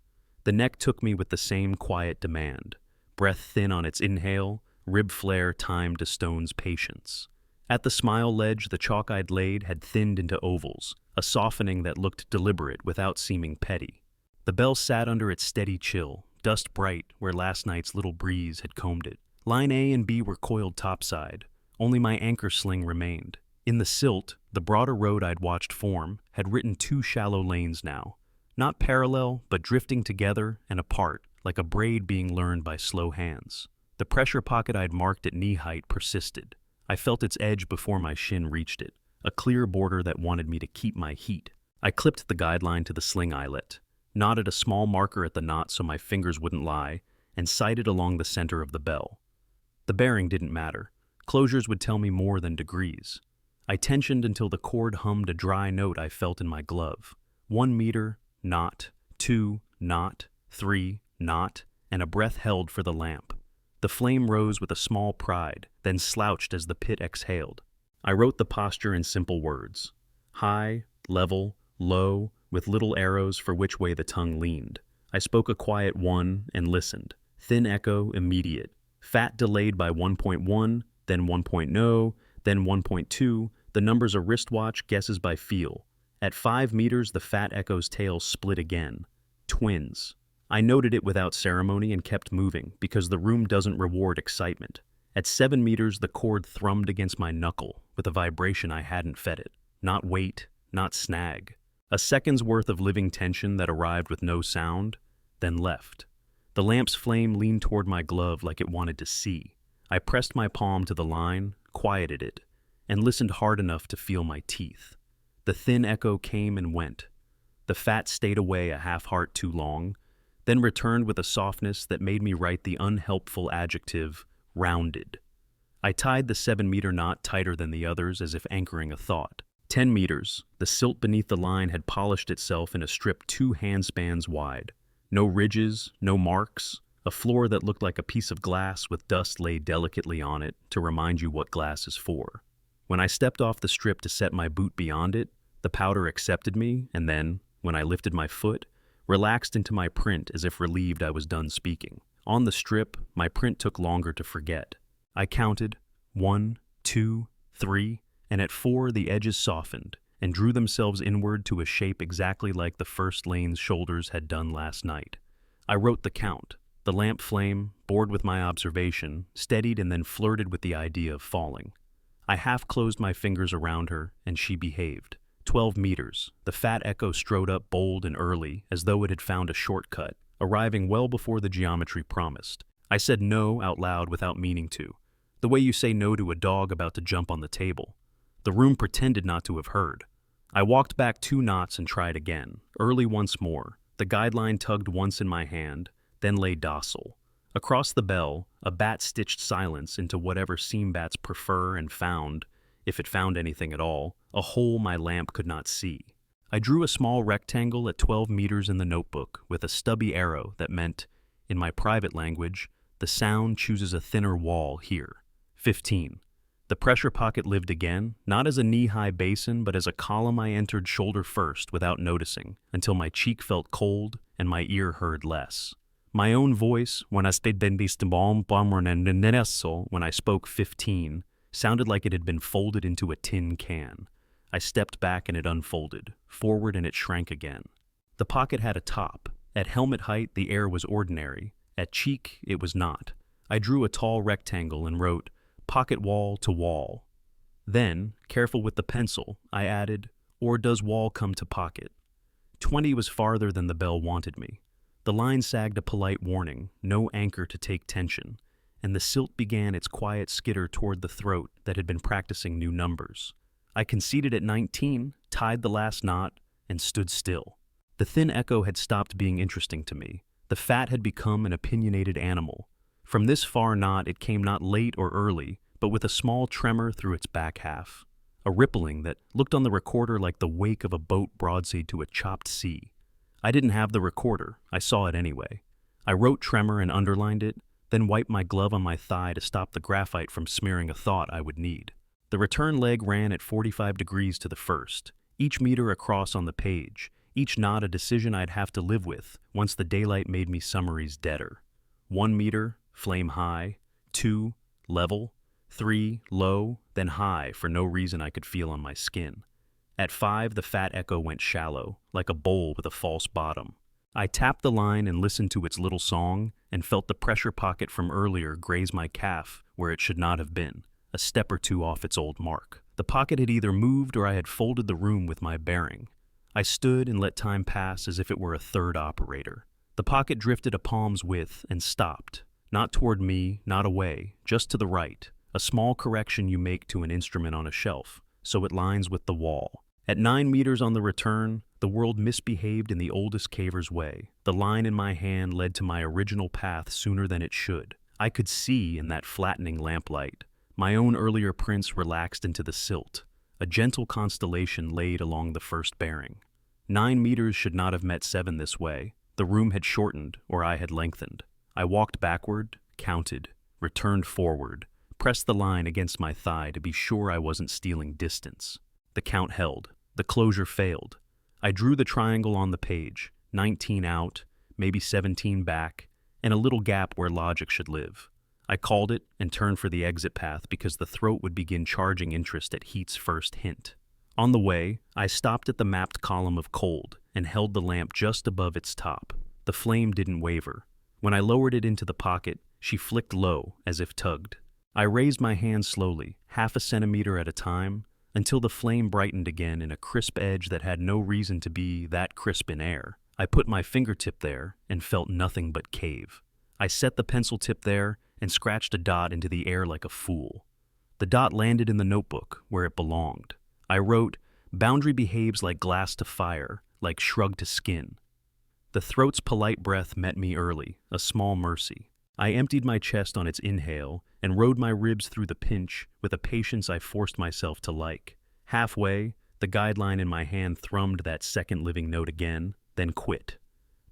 The neck took me with the same quiet demand. Breath thin on its inhale, rib flare timed to stone's patience. At the smile ledge, the chalk I'd laid had thinned into ovals, a softening that looked deliberate without seeming petty. The bell sat under its steady chill, dust bright where last night's little breeze had combed it. Line A and B were coiled topside. Only my anchor sling remained. In the silt, the broader road I'd watched form had written 2 shallow lanes now. Not parallel, but drifting together and apart, like a braid being learned by slow hands. The pressure pocket I'd marked at knee height persisted. I felt its edge before my shin reached it, a clear border that wanted me to keep my heat. I clipped the guideline to the sling eyelet, knotted a small marker at the knot so my fingers wouldn't lie, and sighted along the center of the bell. The bearing didn't matter. Closures would tell me more than degrees. I tensioned until the cord hummed a dry note I felt in my glove. 1 meter, knot, 2, knot, 3, knot, and a breath held for the lamp. The flame rose with a small pride, then slouched as the pit exhaled. I wrote the posture in simple words. High, level, low, with little arrows for which way the tongue leaned. I spoke a quiet 1 and listened. Thin echo, immediate. Fat delayed by 1.1, then 1.0, then 1.2. The numbers a wristwatch guesses by feel. At 5 meters, the fat echo's tail split again. Twins. I noted it without ceremony and kept moving, because the room doesn't reward excitement. At 7 meters, the cord thrummed against my knuckle, with a vibration I hadn't fed it. Not weight, not snag. A second's worth of living tension that arrived with no sound, then left. The lamp's flame leaned toward my glove like it wanted to see. I pressed my palm to the line, quieted it, and listened hard enough to feel my teeth. The thin echo came and went. The fat stayed away a half-heart too long, then returned with a softness that made me write the unhelpful adjective, rounded. I tied the 7-meter knot tighter than the others as if anchoring a thought. 10 meters, the silt beneath the line had polished itself in a strip 2 handspans wide. No ridges, no marks, a floor that looked like a piece of glass with dust laid delicately on it to remind you what glass is for. When I stepped off the strip to set my boot beyond it, the powder accepted me, and then, when I lifted my foot, relaxed into my print as if relieved I was done speaking. On the strip, my print took longer to forget. I counted 1, 2, 3, and at 4 the edges softened and drew themselves inward to a shape exactly like the first lane's shoulders had done last night. I wrote the count. The lamp flame, bored with my observation, steadied and then flirted with the idea of falling. I half closed my fingers around her, and she behaved. 12 meters. The fat echo strode up bold and early, as though it had found a shortcut, arriving well before the geometry promised. I said no out loud without meaning to, the way you say no to a dog about to jump on the table. The room pretended not to have heard. I walked back 2 knots and tried again, early once more. The guideline tugged once in my hand, then lay docile. Across the bell, a bat stitched silence into whatever seam bats prefer and found, if it found anything at all, a hole my lamp could not see. I drew a small rectangle at 12 meters in the notebook with a stubby arrow that meant, in my private language, the sound chooses a thinner wall here. 15. The pressure pocket lived again, not as a knee-high basin, but as a column I entered shoulder first without noticing, until my cheek felt cold and my ear heard less. My own voice, when I spoke 15, sounded like it had been folded into a tin can. I stepped back and it unfolded, forward and it shrank again. The pocket had a top. At helmet height, the air was ordinary. At cheek, it was not. I drew a tall rectangle and wrote, pocket wall to wall. Then, careful with the pencil, I added, or does wall come to pocket? 20 was farther than the bell wanted me. The line sagged a polite warning, no anchor to take tension, and the silt began its quiet skitter toward the throat that had been practicing new numbers. I conceded at 19, tied the last knot, and stood still. The thin echo had stopped being interesting to me. The fat had become an opinionated animal. From this far knot it came not late or early, but with a small tremor through its back half. A rippling that looked on the recorder like the wake of a boat broadside to a chopped sea. I didn't have the recorder. I saw it anyway. I wrote tremor and underlined it, then wiped my glove on my thigh to stop the graphite from smearing a thought I would need. The return leg ran at 45 degrees to the first, each meter across on the page, each knot a decision I'd have to live with once the daylight made me summaries deader. 1 meter, flame high, 2, level, 3, low, then high for no reason I could feel on my skin. At 5, the fat echo went shallow, like a bowl with a false bottom. I tapped the line and listened to its little song and felt the pressure pocket from earlier graze my calf where it should not have been, a step or 2 off its old mark. The pocket had either moved or I had folded the room with my bearing. I stood and let time pass as if it were a third operator. The pocket drifted a palm's width and stopped, not toward me, not away, just to the right, a small correction you make to an instrument on a shelf, so it lines with the wall. At 9 meters on the return, the world misbehaved in the oldest caver's way. The line in my hand led to my original path sooner than it should. I could see in that flattening lamplight. My own earlier prints relaxed into the silt, a gentle constellation laid along the first bearing. 9 meters should not have met 7 this way. The room had shortened, or I had lengthened. I walked backward, counted, returned forward, pressed the line against my thigh to be sure I wasn't stealing distance. The count held. The closure failed. I drew the triangle on the page, 19 out, maybe 17 back, and a little gap where logic should live. I called it and turned for the exit path because the throat would begin charging interest at heat's first hint. On the way, I stopped at the mapped column of cold and held the lamp just above its top. The flame didn't waver. When I lowered it into the pocket, she flicked low, as if tugged. I raised my hand slowly, half a centimeter at a time, until the flame brightened again in a crisp edge that had no reason to be that crisp in air. I put my fingertip there and felt nothing but cave. I set the pencil tip there and scratched a dot into the air like a fool. The dot landed in the notebook where it belonged. I wrote, "Boundary behaves like glass to fire, like shrug to skin." The throat's polite breath met me early, a small mercy. I emptied my chest on its inhale and rode my ribs through the pinch with a patience I forced myself to like. Halfway, the guideline in my hand thrummed that second living note again, then quit.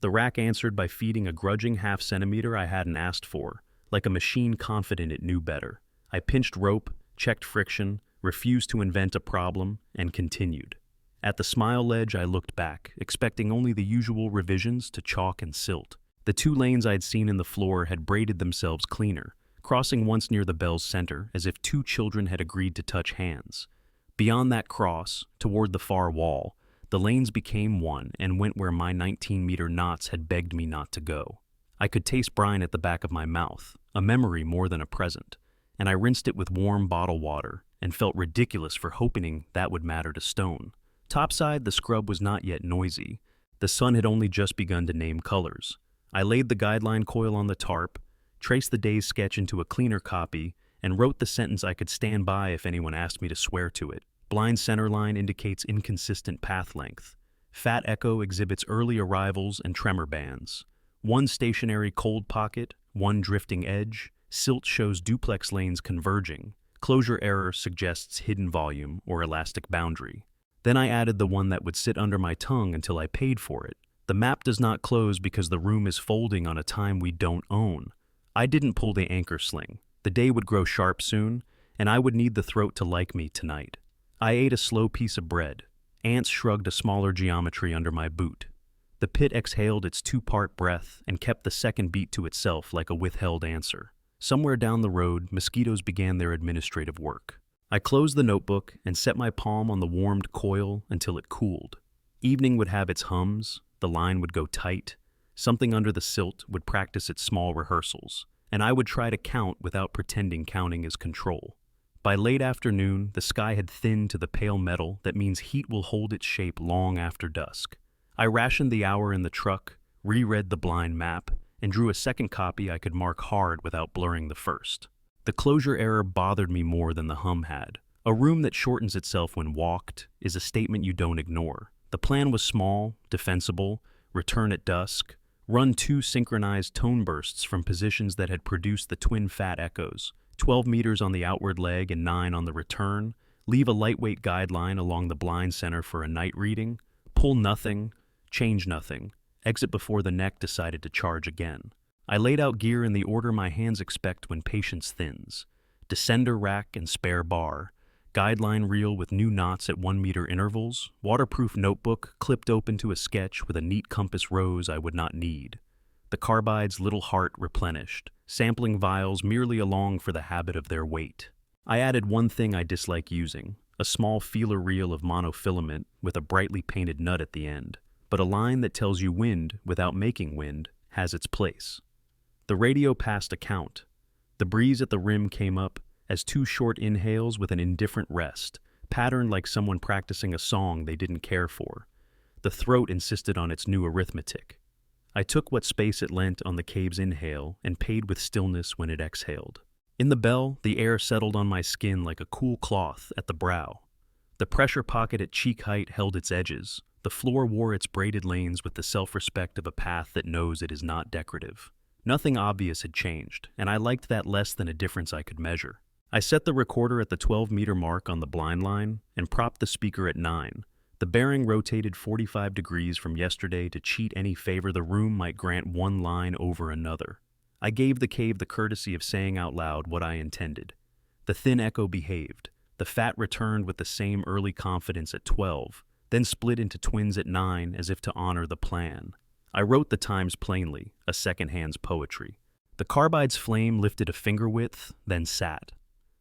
The rack answered by feeding a grudging half centimeter I hadn't asked for, like a machine confident it knew better. I pinched rope, checked friction, refused to invent a problem, and continued. At the smile ledge, I looked back, expecting only the usual revisions to chalk and silt. The 2 lanes I'd seen in the floor had braided themselves cleaner, crossing once near the bell's center, as if 2 children had agreed to touch hands. Beyond that cross, toward the far wall, the lanes became one and went where my 19-meter knots had begged me not to go. I could taste brine at the back of my mouth, a memory more than a present, and I rinsed it with warm bottle water and felt ridiculous for hoping that would matter to Stone. Topside, the scrub was not yet noisy. The sun had only just begun to name colors. I laid the guideline coil on the tarp, traced the day's sketch into a cleaner copy, and wrote the sentence I could stand by if anyone asked me to swear to it. Blind center line indicates inconsistent path length. Fat echo exhibits early arrivals and tremor bands. 1 stationary cold pocket, 1 drifting edge. Silt shows duplex lanes converging. Closure error suggests hidden volume or elastic boundary. Then I added the one that would sit under my tongue until I paid for it. The map does not close because the room is folding on a time we don't own. I didn't pull the anchor sling. The day would grow sharp soon, and I would need the throat to like me tonight. I ate a slow piece of bread. Ants shrugged a smaller geometry under my boot. The pit exhaled its 2-part breath and kept the second beat to itself like a withheld answer. Somewhere down the road, mosquitoes began their administrative work. I closed the notebook and set my palm on the warmed coil until it cooled. Evening would have its hums, the line would go tight, something under the silt would practice its small rehearsals, and I would try to count without pretending counting is control. By late afternoon, the sky had thinned to the pale metal that means heat will hold its shape long after dusk. I rationed the hour in the truck, reread the blind map, and drew a second copy I could mark hard without blurring the first. The closure error bothered me more than the hum had. A room that shortens itself when walked is a statement you don't ignore. The plan was small, defensible, return at dusk, run 2 synchronized tone bursts from positions that had produced the twin fat echoes, 12 meters on the outward leg and 9 on the return, leave a lightweight guideline along the blind center for a night reading, pull nothing, change nothing, exit before the neck decided to charge again. I laid out gear in the order my hands expect when patience thins. Descender rack and spare bar, guideline reel with new knots at 1 meter intervals, waterproof notebook clipped open to a sketch with a neat compass rose I would not need. The carbide's little heart replenished, sampling vials merely along for the habit of their weight. I added one thing I dislike using, a small feeler reel of monofilament with a brightly painted nut at the end, but a line that tells you wind without making wind has its place. The radio passed a count. The breeze at the rim came up as 2 short inhales with an indifferent rest, patterned like someone practicing a song they didn't care for. The throat insisted on its new arithmetic. I took what space it lent on the cave's inhale and paid with stillness when it exhaled. In the bell, the air settled on my skin like a cool cloth at the brow. The pressure pocket at cheek height held its edges. The floor wore its braided lanes with the self-respect of a path that knows it is not decorative. Nothing obvious had changed, and I liked that less than a difference I could measure. I set the recorder at the 12-meter mark on the blind line and propped the speaker at 9. The bearing rotated 45 degrees from yesterday to cheat any favor the room might grant one line over another. I gave the cave the courtesy of saying out loud what I intended. The thin echo behaved. The fat returned with the same early confidence at 12, then split into twins at 9 as if to honor the plan. I wrote the times plainly, a second-hand's poetry. The carbide's flame lifted a finger width, then sat.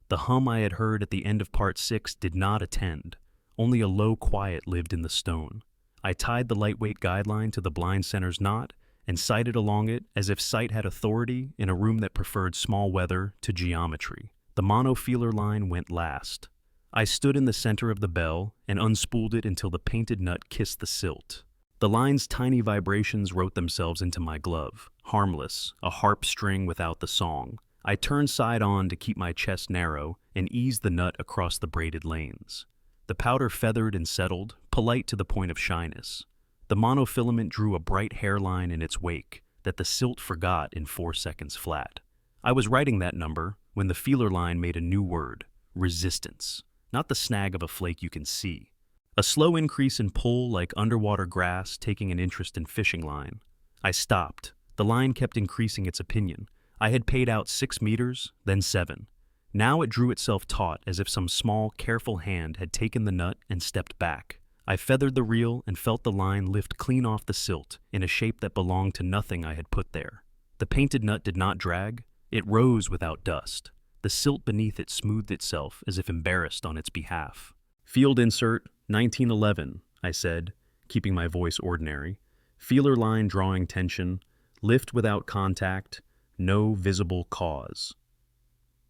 The hum I had heard at the end of part 6 did not attend. Only a low quiet lived in the stone. I tied the lightweight guideline to the blind center's knot and sighted along it as if sight had authority in a room that preferred small weather to geometry. The monofeeler line went last. I stood in the center of the bell and unspooled it until the painted nut kissed the silt. The line's tiny vibrations wrote themselves into my glove, harmless, a harp string without the song. I turned side on to keep my chest narrow and eased the nut across the braided lanes. The powder feathered and settled, polite to the point of shyness. The monofilament drew a bright hairline in its wake that the silt forgot in 4 seconds flat. I was writing that number when the feeler line made a new word, resistance, not the snag of a flake you can see. A slow increase in pull like underwater grass taking an interest in fishing line. I stopped. The line kept increasing its opinion. I had paid out 6 meters, then 7. Now it drew itself taut as if some small, careful hand had taken the nut and stepped back. I feathered the reel and felt the line lift clean off the silt in a shape that belonged to nothing I had put there. The painted nut did not drag. It rose without dust. The silt beneath it smoothed itself as if embarrassed on its behalf. Field insert, 1911, I said, keeping my voice ordinary. Feeler line drawing tension, lift without contact, no visible cause.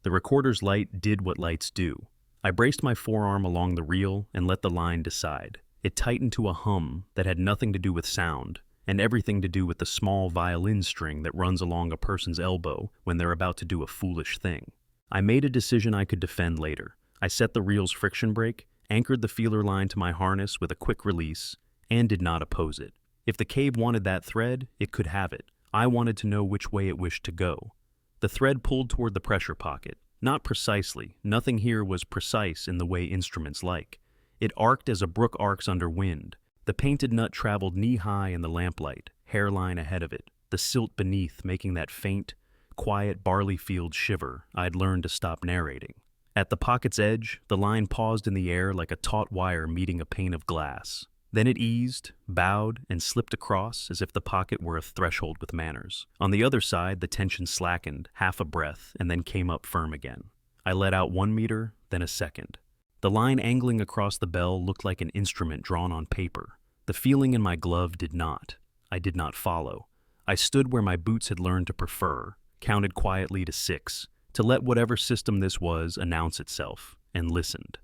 The recorder's light did what lights do. I braced my forearm along the reel and let the line decide. It tightened to a hum that had nothing to do with sound and everything to do with the small violin string that runs along a person's elbow when they're about to do a foolish thing. I made a decision I could defend later. I set the reel's friction brake, anchored the feeler line to my harness with a quick release, and did not oppose it. If the cave wanted that thread, it could have it. I wanted to know which way it wished to go. The thread pulled toward the pressure pocket. Not precisely. Nothing here was precise in the way instruments like. It arced as a brook arcs under wind. The painted nut traveled knee-high in the lamplight, hairline ahead of it, the silt beneath making that faint, quiet barley field shiver I'd learned to stop narrating. At the pocket's edge, the line paused in the air like a taut wire meeting a pane of glass. Then it eased, bowed, and slipped across as if the pocket were a threshold with manners. On the other side, the tension slackened, half a breath, and then came up firm again. I let out 1 meter, then a second. The line angling across the bell looked like an instrument drawn on paper. The feeling in my glove did not. I did not follow. I stood where my boots had learned to prefer, counted quietly to 6, to let whatever system this was announce itself, and listened.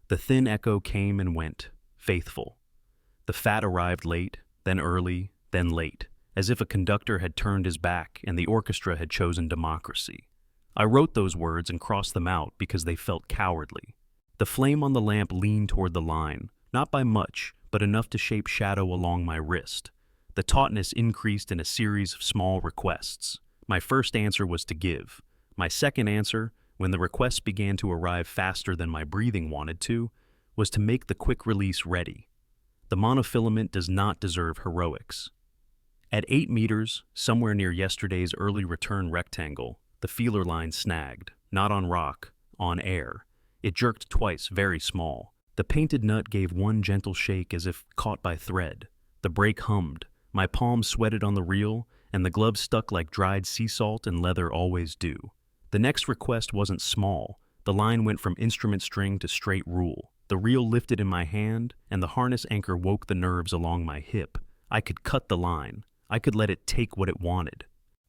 The thin echo came and went, faithful. The fat arrived late, then early, then late, as if a conductor had turned his back and the orchestra had chosen democracy. I wrote those words and crossed them out because they felt cowardly. The flame on the lamp leaned toward the line, not by much, but enough to shape shadow along my wrist. The tautness increased in a series of small requests. My first answer was to give. My second answer, when the requests began to arrive faster than my breathing wanted to, was to make the quick release ready. The monofilament does not deserve heroics. At 8 meters, somewhere near yesterday's early return rectangle, the feeler line snagged, not on rock, on air. It jerked twice, very small. The painted nut gave one gentle shake as if caught by thread. The brake hummed. My palms sweated on the reel, and the glove stuck like dried sea salt and leather always do. The next request wasn't small. The line went from instrument string to straight rule. The reel lifted in my hand, and the harness anchor woke the nerves along my hip. I could cut the line. I could let it take what it wanted.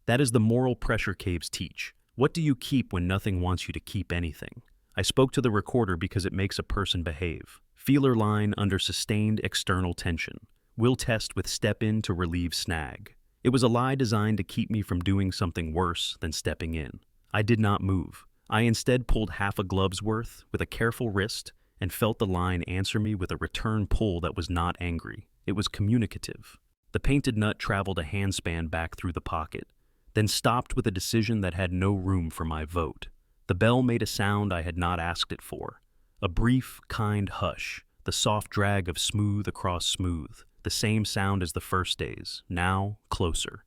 That is the moral pressure caves teach. What do you keep when nothing wants you to keep anything? I spoke to the recorder because it makes a person behave. Feeler line under sustained external tension. Will test with step in to relieve snag. It was a lie designed to keep me from doing something worse than stepping in. I did not move. I instead pulled half a glove's worth with a careful wrist and felt the line answer me with a return pull that was not angry. It was communicative. The painted nut traveled a handspan back through the pocket, then stopped with a decision that had no room for my vote. The bell made a sound I had not asked it for. A brief, kind hush, the soft drag of smooth across smooth, the same sound as the first days, now closer.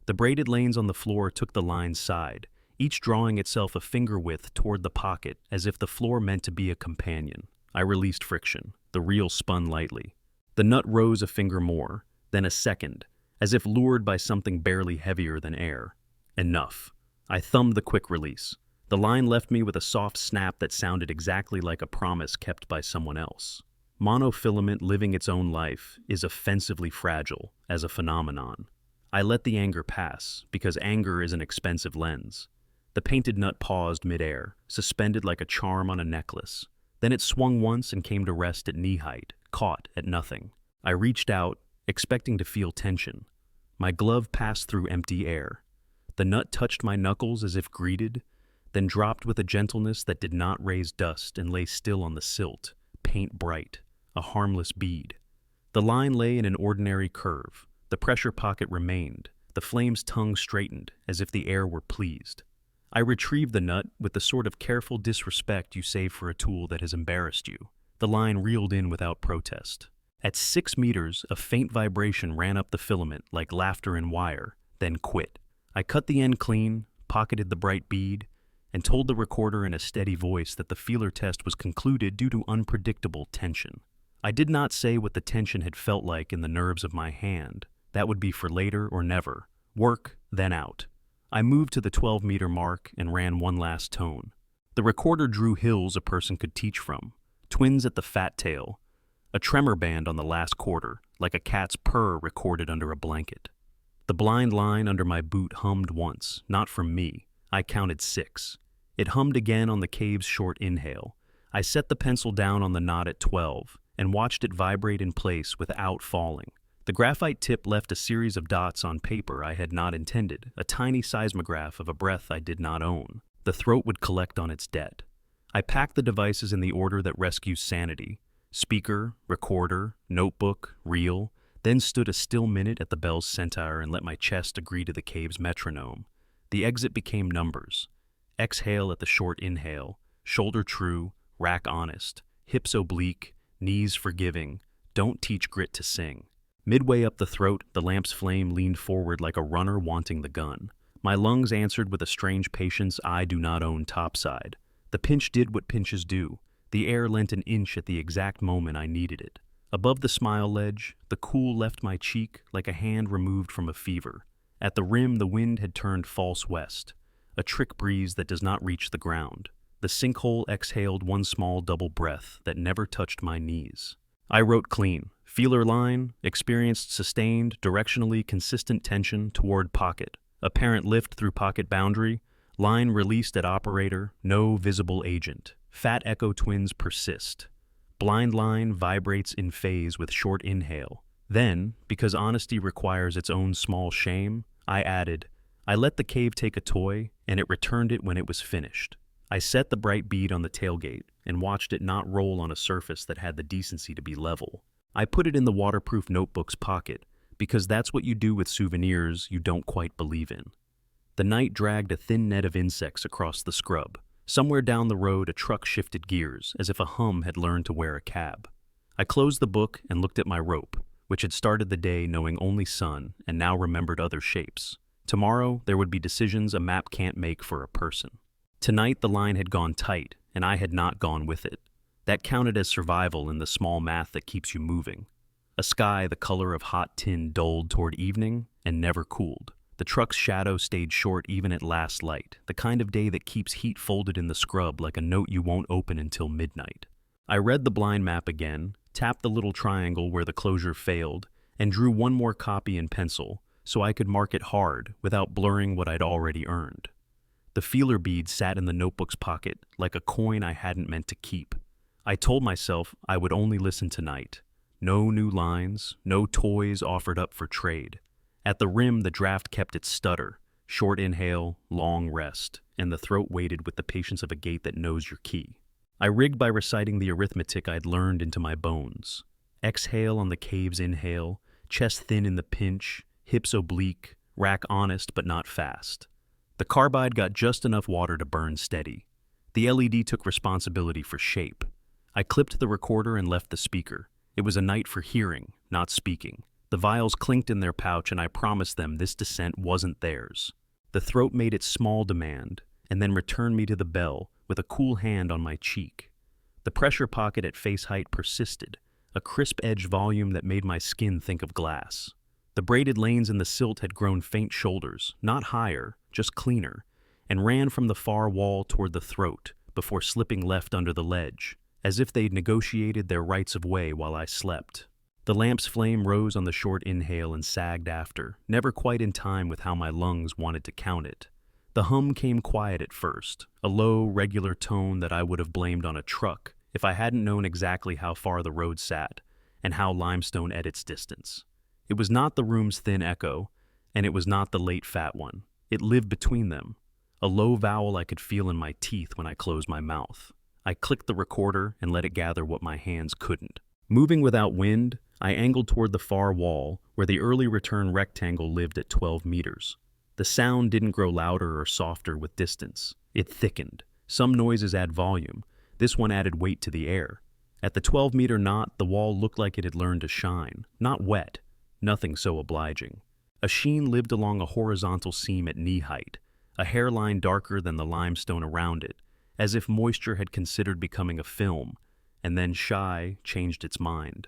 The braided lanes on the floor took the line's side, each drawing itself a finger width toward the pocket as if the floor meant to be a companion. I released friction. The reel spun lightly. The nut rose a finger more, then a second, as if lured by something barely heavier than air. Enough. I thumbed the quick release. The line left me with a soft snap that sounded exactly like a promise kept by someone else. Monofilament living its own life is offensively fragile as a phenomenon. I let the anger pass, because anger is an expensive lens. The painted nut paused midair, suspended like a charm on a necklace. Then it swung once and came to rest at knee height, caught at nothing. I reached out, expecting to feel tension. My glove passed through empty air. The nut touched my knuckles as if greeted, then dropped with a gentleness that did not raise dust and lay still on the silt, paint bright, a harmless bead. The line lay in an ordinary curve. The pressure pocket remained, the flame's tongue straightened, as if the air were pleased. I retrieved the nut with the sort of careful disrespect you save for a tool that has embarrassed you. The line reeled in without protest. At 6 meters, a faint vibration ran up the filament like laughter in wire, then quit. I cut the end clean, pocketed the bright bead, and told the recorder in a steady voice that the feeler test was concluded due to unpredictable tension. I did not say what the tension had felt like in the nerves of my hand. That would be for later or never. Work, then out. I moved to the 12-meter mark and ran one last tone. The recorder drew hills a person could teach from. Twins at the fat tail. A tremor band on the last quarter, like a cat's purr recorded under a blanket. The blind line under my boot hummed once, not from me. I counted 6. It hummed again on the cave's short inhale. I set the pencil down on the knot at 12 and watched it vibrate in place without falling. The graphite tip left a series of dots on paper I had not intended, a tiny seismograph of a breath I did not own. The throat would collect on its debt. I packed the devices in the order that rescues sanity. Speaker, recorder, notebook, reel, then stood a still minute at the bell's centaur and let my chest agree to the cave's metronome. The exit became numbers. Exhale at the short inhale, shoulder true, rack honest, hips oblique, knees forgiving, don't teach grit to sing. Midway up the throat, the lamp's flame leaned forward like a runner wanting the gun. My lungs answered with a strange patience I do not own topside. The pinch did what pinches do. The air lent an inch at the exact moment I needed it. Above the smile ledge, the cool left my cheek like a hand removed from a fever. At the rim, the wind had turned false west, a trick breeze that does not reach the ground. The sinkhole exhaled one small double breath that never touched my knees. I wrote clean. Feeler line, experienced sustained, directionally consistent tension toward pocket. Apparent lift through pocket boundary. Line released at operator, no visible agent. Fat echo twins persist. Blind line vibrates in phase with short inhale. Then, because honesty requires its own small shame, I added, I let the cave take a toy, and it returned it when it was finished. I set the bright bead on the tailgate and watched it not roll on a surface that had the decency to be level. I put it in the waterproof notebook's pocket, because that's what you do with souvenirs you don't quite believe in. The night dragged a thin net of insects across the scrub. Somewhere down the road, a truck shifted gears, as if a hum had learned to wear a cab. I closed the book and looked at my rope, which had started the day knowing only sun and now remembered other shapes. Tomorrow, there would be decisions a map can't make for a person. Tonight, the line had gone tight, and I had not gone with it. That counted as survival in the small math that keeps you moving. A sky the color of hot tin dulled toward evening and never cooled. The truck's shadow stayed short even at last light, the kind of day that keeps heat folded in the scrub like a note you won't open until midnight. I read the blind map again, tapped the little triangle where the closure failed, and drew one more copy in pencil so I could mark it hard without blurring what I'd already earned. The feeler bead sat in the notebook's pocket like a coin I hadn't meant to keep. I told myself I would only listen tonight. No new lines, no toys offered up for trade. At the rim, the draft kept its stutter. Short inhale, long rest. and the throat waited with the patience of a gate that knows your key. I rigged by reciting the arithmetic I'd learned into my bones. Exhale on the cave's inhale, chest thin in the pinch, hips oblique, rack honest but not fast. The carbide got just enough water to burn steady. The LED took responsibility for shape. I clipped the recorder and left the speaker. It was a night for hearing, not speaking. The vials clinked in their pouch, and I promised them this descent wasn't theirs. The throat made its small demand, and then returned me to the bell with a cool hand on my cheek. The pressure pocket at face height persisted, a crisp-edged volume that made my skin think of glass. The braided lanes in the silt had grown faint shoulders, not higher, just cleaner, and ran from the far wall toward the throat before slipping left under the ledge, as if they'd negotiated their rights of way while I slept. The lamp's flame rose on the short inhale and sagged after, never quite in time with how my lungs wanted to count it. The hum came quiet at first, a low, regular tone that I would have blamed on a truck if I hadn't known exactly how far the road sat and how limestone ate its distance. It was not the room's thin echo, and it was not the late fat one. It lived between them, a low vowel I could feel in my teeth when I closed my mouth. I clicked the recorder and let it gather what my hands couldn't. Moving without wind, I angled toward the far wall where the early return rectangle lived at 12 meters. The sound didn't grow louder or softer with distance. It thickened. Some noises add volume. This one added weight to the air. At the 12-meter knot, the wall looked like it had learned to shine. Not wet. Nothing so obliging. A sheen lived along a horizontal seam at knee height, a hairline darker than the limestone around it, as if moisture had considered becoming a film, and then, shy, changed its mind.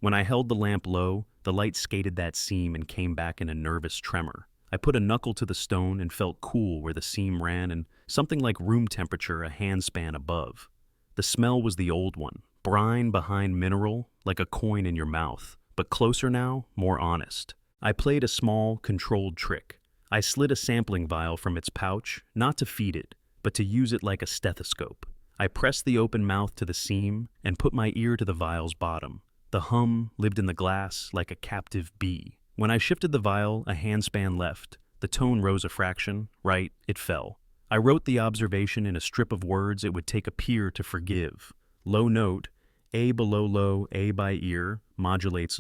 When I held the lamp low, the light skated that seam and came back in a nervous tremor. I put a knuckle to the stone and felt cool where the seam ran and something like room temperature a handspan above. The smell was the old one, brine behind mineral, like a coin in your mouth, but closer now, more honest. I played a small, controlled trick. I slid a sampling vial from its pouch, not to feed it, but to use it like a stethoscope. I pressed the open mouth to the seam and put my ear to the vial's bottom. The hum lived in the glass like a captive bee. When I shifted the vial a handspan left, the tone rose a fraction, right, it fell. I wrote the observation in a strip of words it would take a peer to forgive. Low note, A below low, A by ear, modulates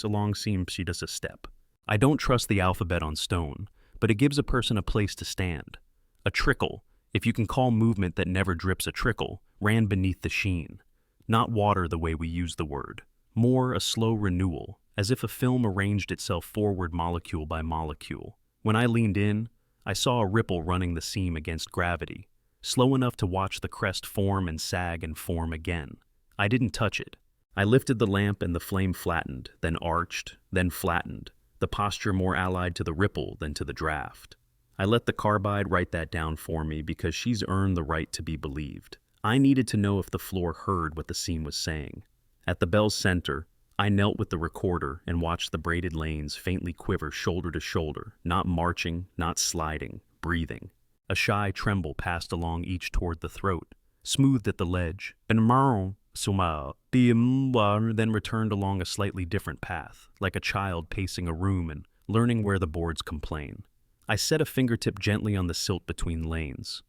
along seam, she does a step. I don't trust the alphabet on stone, but it gives a person a place to stand. A trickle, if you can call movement that never drips a trickle, ran beneath the sheen. Not water the way we use the word. More a slow renewal, as if a film arranged itself forward molecule by molecule. When I leaned in, I saw a ripple running the seam against gravity, slow enough to watch the crest form and sag and form again. I didn't touch it. I lifted the lamp and the flame flattened, then arched, then flattened, the posture more allied to the ripple than to the draft. I let the carbide write that down for me because she's earned the right to be believed. I needed to know if the floor heard what the seam was saying. At the bell's center, I knelt with the recorder and watched the braided lanes faintly quiver shoulder to shoulder, not marching, not sliding, breathing. A shy tremble passed along each toward the throat, smoothed at the ledge, and then returned along a slightly different path, like a child pacing a room and learning where the boards complain. I set a fingertip gently on the silt between lanes.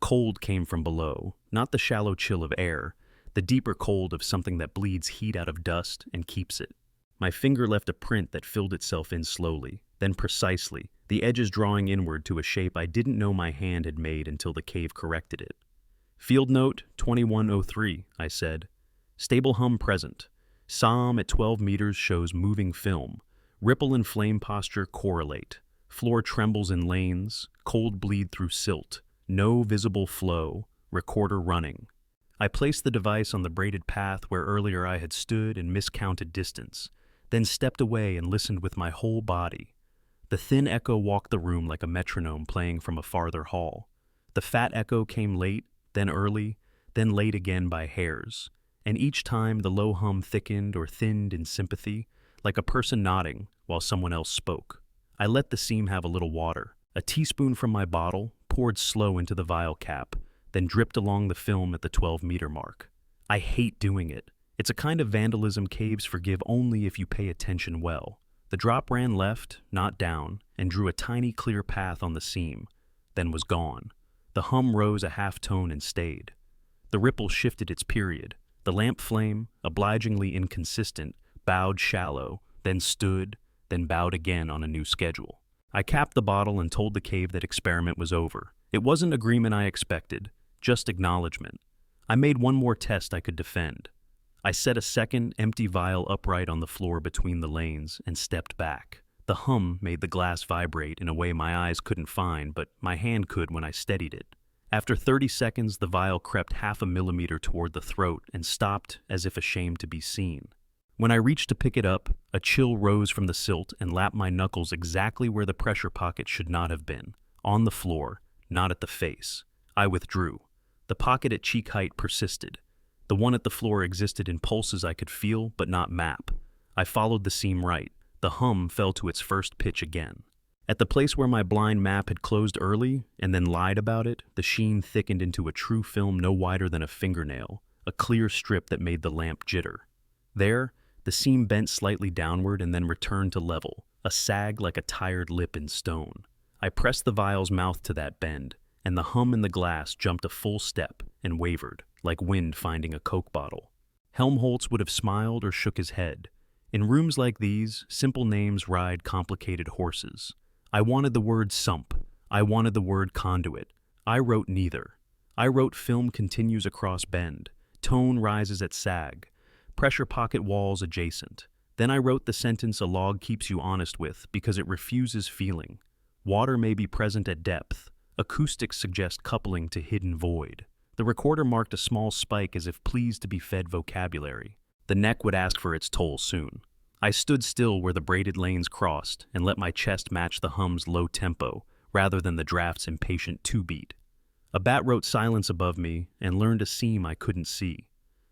Cold came from below, not the shallow chill of air, the deeper cold of something that bleeds heat out of dust and keeps it. My finger left a print that filled itself in slowly, then precisely, the edges drawing inward to a shape I didn't know my hand had made until the cave corrected it. Field note 2103, I said. Stable hum present. SOM at 12 meters shows moving film. Ripple and flame posture correlate. Floor trembles in lanes. Cold bleed through silt. No visible flow. Recorder running. I placed the device on the braided path where earlier I had stood and miscounted distance, then stepped away and listened with my whole body. The thin echo walked the room like a metronome playing from a farther hall. The fat echo came late, then early, then late again by hairs, and each time the low hum thickened or thinned in sympathy, like a person nodding while someone else spoke. I let the seam have a little water. A teaspoon from my bottle poured slow into the vial cap, then dripped along the film at the 12-meter mark. I hate doing it. It's a kind of vandalism caves forgive only if you pay attention well. The drop ran left, not down, and drew a tiny clear path on the seam. then was gone. The hum rose a half tone and stayed. The ripple shifted its period. The lamp flame, obligingly inconsistent, bowed shallow, then stood, then bowed again on a new schedule. I capped the bottle and told the cave that experiment was over. It wasn't agreement I expected, just acknowledgement. I made one more test I could defend. I set a second, empty vial upright on the floor between the lanes and stepped back. The hum made the glass vibrate in a way my eyes couldn't find, but my hand could when I steadied it. After 30 seconds, the vial crept half a millimeter toward the throat and stopped as if ashamed to be seen. When I reached to pick it up, a chill rose from the silt and lapped my knuckles exactly where the pressure pocket should not have been, on the floor, not at the face. I withdrew. The pocket at cheek height persisted. The one at the floor existed in pulses I could feel but not map. I followed the seam right. The hum fell to its first pitch again. At the place where my blind map had closed early and then lied about it, the sheen thickened into a true film no wider than a fingernail, a clear strip that made the lamp jitter. There, the seam bent slightly downward and then returned to level, a sag like a tired lip in stone. I pressed the vial's mouth to that bend, and the hum in the glass jumped a full step and wavered, like wind finding a Coke bottle. Helmholtz would have smiled or shook his head. In rooms like these, simple names ride complicated horses. I wanted the word sump. I wanted the word conduit. I wrote neither. I wrote film continues across bend. Tone rises at sag. Pressure pocket walls adjacent. Then I wrote the sentence a log keeps you honest with because it refuses feeling. Water may be present at depth. Acoustics suggest coupling to hidden void. The recorder marked a small spike as if pleased to be fed vocabulary. The neck would ask for its toll soon. I stood still where the braided lanes crossed and let my chest match the hum's low tempo rather than the draft's impatient two-beat. A bat wrote silence above me and learned a seam I couldn't see.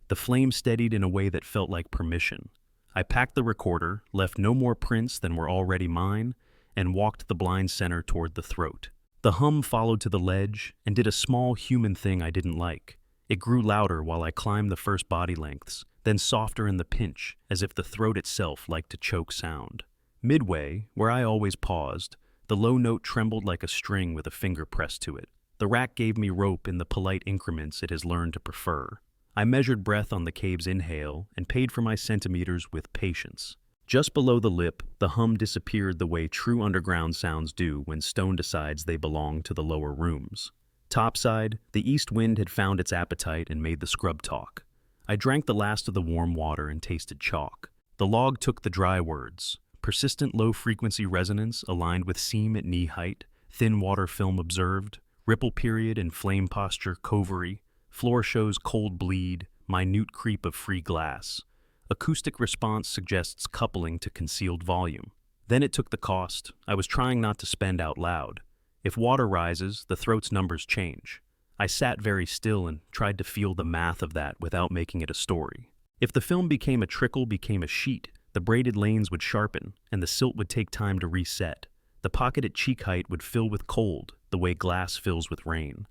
The flame steadied in a way that felt like permission. I packed the recorder, left no more prints than were already mine, and walked the blind center toward the throat. The hum followed to the ledge and did a small human thing I didn't like. It grew louder while I climbed the first body lengths, then softer in the pinch, as if the throat itself liked to choke sound. Midway, where I always paused, the low note trembled like a string with a finger pressed to it. The rack gave me rope in the polite increments it has learned to prefer. I measured breath on the cave's inhale and paid for my centimeters with patience. Just below the lip, the hum disappeared the way true underground sounds do when stone decides they belong to the lower rooms. Topside, the east wind had found its appetite and made the scrub talk. I drank the last of the warm water and tasted chalk. The log took the dry words. Persistent low-frequency resonance aligned with seam at knee height, thin water film observed, ripple period and flame posture covery, floor shows cold bleed, minute creep of free glass. Acoustic response suggests coupling to concealed volume. Then it took the cost. I was trying not to spend out loud. If water rises, the throat's numbers change. I sat very still and tried to feel the math of that without making it a story. If the film became a trickle, became a sheet, the braided lanes would sharpen, and the silt would take time to reset. The pocket at cheek height would fill with cold, the way glass fills with rain.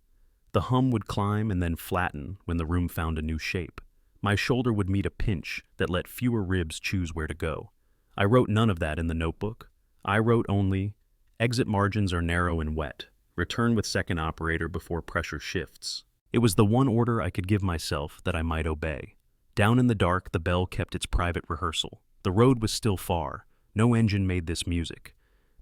The hum would climb and then flatten when the room found a new shape. My shoulder would meet a pinch that let fewer ribs choose where to go. I wrote none of that in the notebook. I wrote only, exit margins are narrow and wet. Return with second operator before pressure shifts. It was the one order I could give myself that I might obey. Down in the dark, the bell kept its private rehearsal. The road was still far. No engine made this music.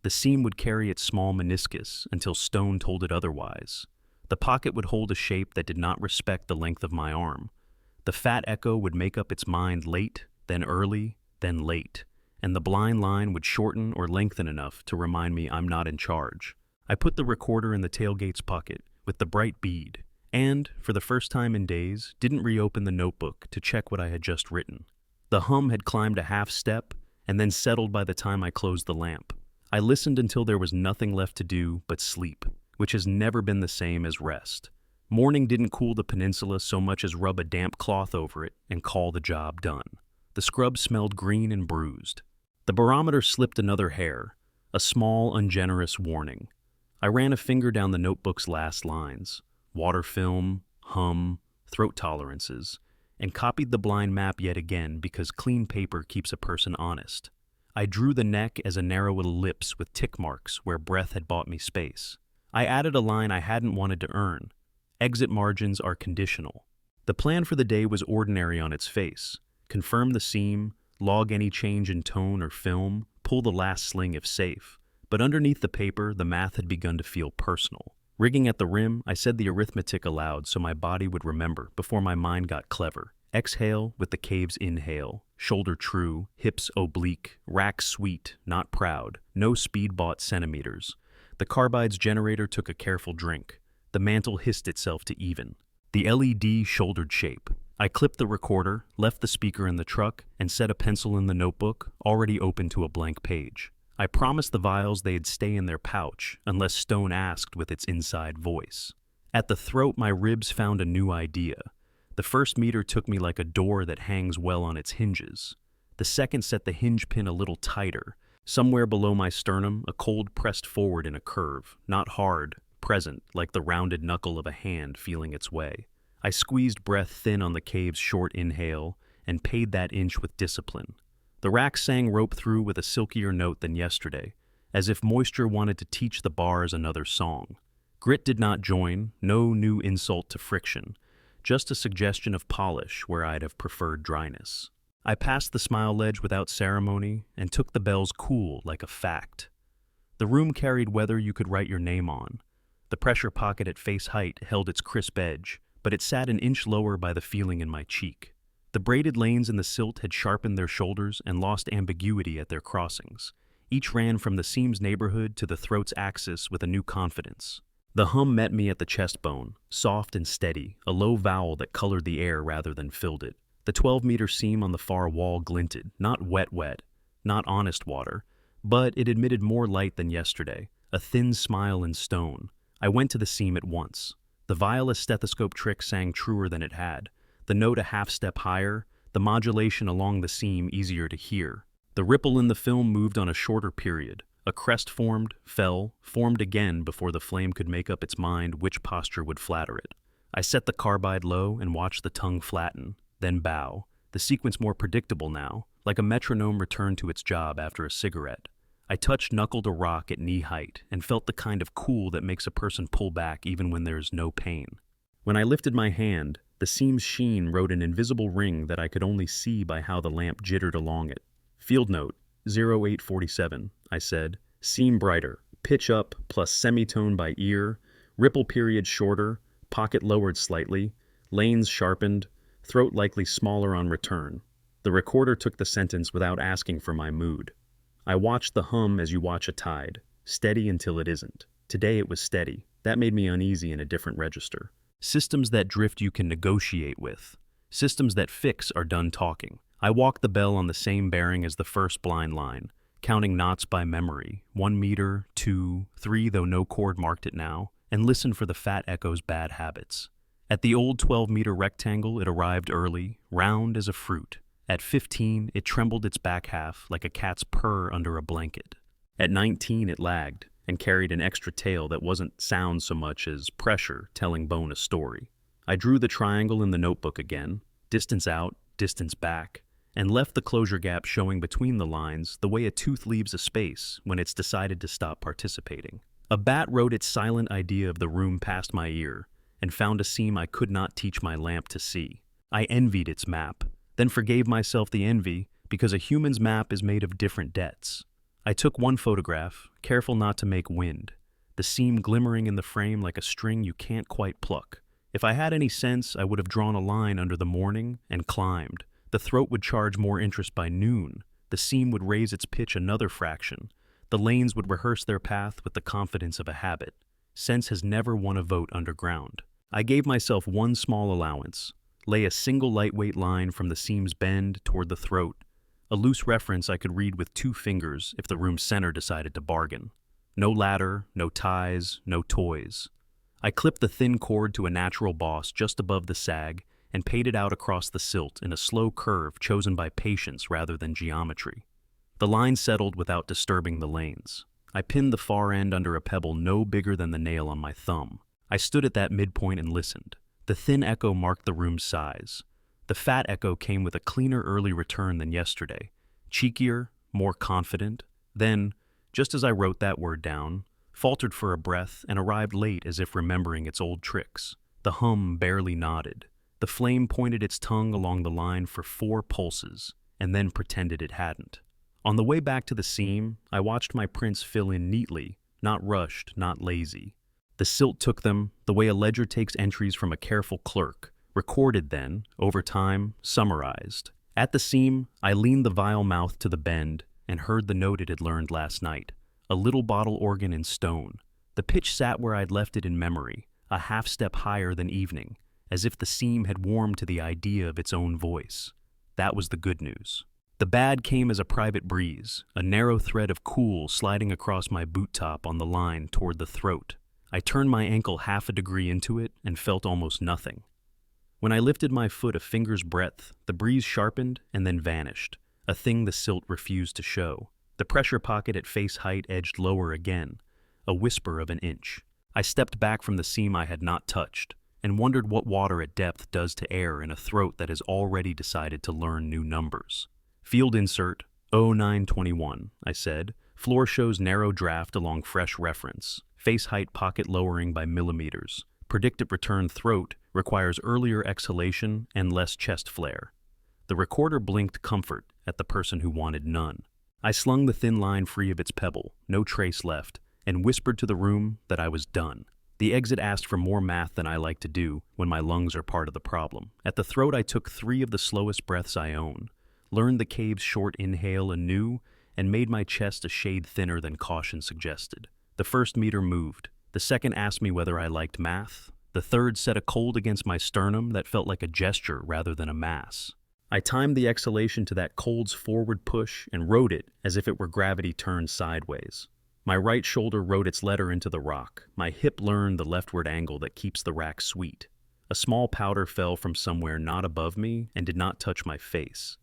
The seam would carry its small meniscus until stone told it otherwise. The pocket would hold a shape that did not respect the length of my arm. The fat echo would make up its mind late, then early, then late, and the blind line would shorten or lengthen enough to remind me I'm not in charge. I put the recorder in the tailgate's pocket with the bright bead and, for the first time in days, didn't reopen the notebook to check what I had just written. The hum had climbed a half step and then settled by the time I closed the lamp. I listened until there was nothing left to do but sleep, which has never been the same as rest. Morning didn't cool the peninsula so much as rub a damp cloth over it and call the job done. The scrub smelled green and bruised. The barometer slipped another hair, a small, ungenerous warning. I ran a finger down the notebook's last lines, water film, hum, throat tolerances, and copied the blind map yet again because clean paper keeps a person honest. I drew the neck as a narrow ellipse with tick marks where breath had bought me space. I added a line I hadn't wanted to earn. Exit margins are conditional. The plan for the day was ordinary on its face. Confirm the seam, log any change in tone or film, pull the last sling if safe. But underneath the paper, the math had begun to feel personal. Rigging at the rim, I said the arithmetic aloud so my body would remember before my mind got clever. Exhale with the cave's inhale. Shoulder true, hips oblique, rack sweet, not proud. No speed bought centimeters. The carbide's generator took a careful drink. The mantle hissed itself to even. The LED shouldered shape. I clipped the recorder, left the speaker in the truck, and set a pencil in the notebook, already open to a blank page. I promised the vials they'd stay in their pouch, unless Stone asked with its inside voice. At the throat, my ribs found a new idea. The first meter took me like a door that hangs well on its hinges. The second set the hinge pin a little tighter. Somewhere below my sternum, a cold pressed forward in a curve, not hard, present, like the rounded knuckle of a hand feeling its way. I squeezed breath thin on the cave's short inhale and paid that inch with discipline. The rack sang rope through with a silkier note than yesterday, as if moisture wanted to teach the bars another song. Grit did not join, no new insult to friction, just a suggestion of polish where I'd have preferred dryness. I passed the smile ledge without ceremony and took the bells cool like a fact. The room carried weather you could write your name on. The pressure pocket at face height held its crisp edge, but it sat an inch lower by the feeling in my cheek. The braided lanes in the silt had sharpened their shoulders and lost ambiguity at their crossings. Each ran from the seam's neighborhood to the throat's axis with a new confidence. The hum met me at the chest bone, soft and steady, a low vowel that colored the air rather than filled it. The 12-meter seam on the far wall glinted, not wet, not honest water, but it admitted more light than yesterday, a thin smile in stone. I went to the seam at once. The viola stethoscope trick sang truer than it had. The note a half step higher, the modulation along the seam easier to hear. The ripple in the film moved on a shorter period. A crest formed, fell, formed again before the flame could make up its mind which posture would flatter it. I set the carbide low and watched the tongue flatten, then bow, the sequence more predictable now, like a metronome returned to its job after a cigarette. I touched knuckle to rock at knee height and felt the kind of cool that makes a person pull back even when there's no pain. When I lifted my hand, the seam's sheen wrote an invisible ring that I could only see by how the lamp jittered along it. Field note, 0847, I said. Seam brighter, pitch up plus semitone by ear, ripple period shorter, pocket lowered slightly, lanes sharpened, throat likely smaller on return. The recorder took the sentence without asking for my mood. I watched the hum as you watch a tide, steady until it isn't. Today it was steady. That made me uneasy in a different register. Systems that drift you can negotiate with. Systems that fix are done talking. I walked the bell on the same bearing as the first blind line, counting knots by memory, 1 meter, 2, 3, though no chord marked it now, and listened for the fat echo's bad habits. At the old 12-meter rectangle, it arrived early, round as a fruit. At 15, it trembled its back half like a cat's purr under a blanket. At 19, it lagged and carried an extra tail that wasn't sound so much as pressure telling bone a story. I drew the triangle in the notebook again, distance out, distance back, and left the closure gap showing between the lines the way a tooth leaves a space when it's decided to stop participating. A bat wrote its silent idea of the room past my ear and found a seam I could not teach my lamp to see. I envied its map, then forgave myself the envy because a human's map is made of different debts. I took one photograph, careful not to make wind, the seam glimmering in the frame like a string you can't quite pluck. If I had any sense, I would have drawn a line under the morning and climbed. The throat would charge more interest by noon. The seam would raise its pitch another fraction. The lanes would rehearse their path with the confidence of a habit. Sense has never won a vote underground. I gave myself one small allowance. Lay a single lightweight line from the seam's bend toward the throat. A loose reference I could read with 2 fingers if the room's center decided to bargain. No ladder, no ties, no toys. I clipped the thin cord to a natural boss just above the sag and paid it out across the silt in a slow curve chosen by patience rather than geometry. The line settled without disturbing the lanes. I pinned the far end under a pebble no bigger than the nail on my thumb. I stood at that midpoint and listened. The thin echo marked the room's size. The fat echo came with a cleaner early return than yesterday, cheekier, more confident. Then, just as I wrote that word down, faltered for a breath, and arrived late as if remembering its old tricks. The hum barely nodded. The flame pointed its tongue along the line for 4 pulses, and then pretended it hadn't. On the way back to the seam, I watched my prints fill in neatly, not rushed, not lazy. The silt took them the way a ledger takes entries from a careful clerk, recorded then, over time, summarized. At the seam, I leaned the vial mouth to the bend and heard the note it had learned last night, a little bottle organ in stone. The pitch sat where I'd left it in memory, a half step higher than evening, as if the seam had warmed to the idea of its own voice. That was the good news. The bad came as a private breeze, a narrow thread of cool sliding across my boot top on the line toward the throat. I turned my ankle half a degree into it and felt almost nothing. When I lifted my foot a finger's breadth, the breeze sharpened and then vanished, a thing the silt refused to show. The pressure pocket at face height edged lower again, a whisper of an inch. I stepped back from the seam I had not touched, and wondered what water at depth does to air in a throat that has already decided to learn new numbers. Field insert 0921, I said. Floor shows narrow draft along fresh reference. Face height pocket lowering by millimeters. Predicted return throat requires earlier exhalation and less chest flare. The recorder blinked comfort at the person who wanted none. I slung the thin line free of its pebble, no trace left, and whispered to the room that I was done. The exit asked for more math than I like to do when my lungs are part of the problem. At the throat, I took 3 of the slowest breaths I own, learned the cave's short inhale anew, and made my chest a shade thinner than caution suggested. The first meter moved. The second asked me whether I liked math. The third set a cold against my sternum that felt like a gesture rather than a mass. I timed the exhalation to that cold's forward push and wrote it as if it were gravity turned sideways. My right shoulder wrote its letter into the rock. My hip learned the leftward angle that keeps the rack sweet. A small powder fell from somewhere not above me and did not touch my face.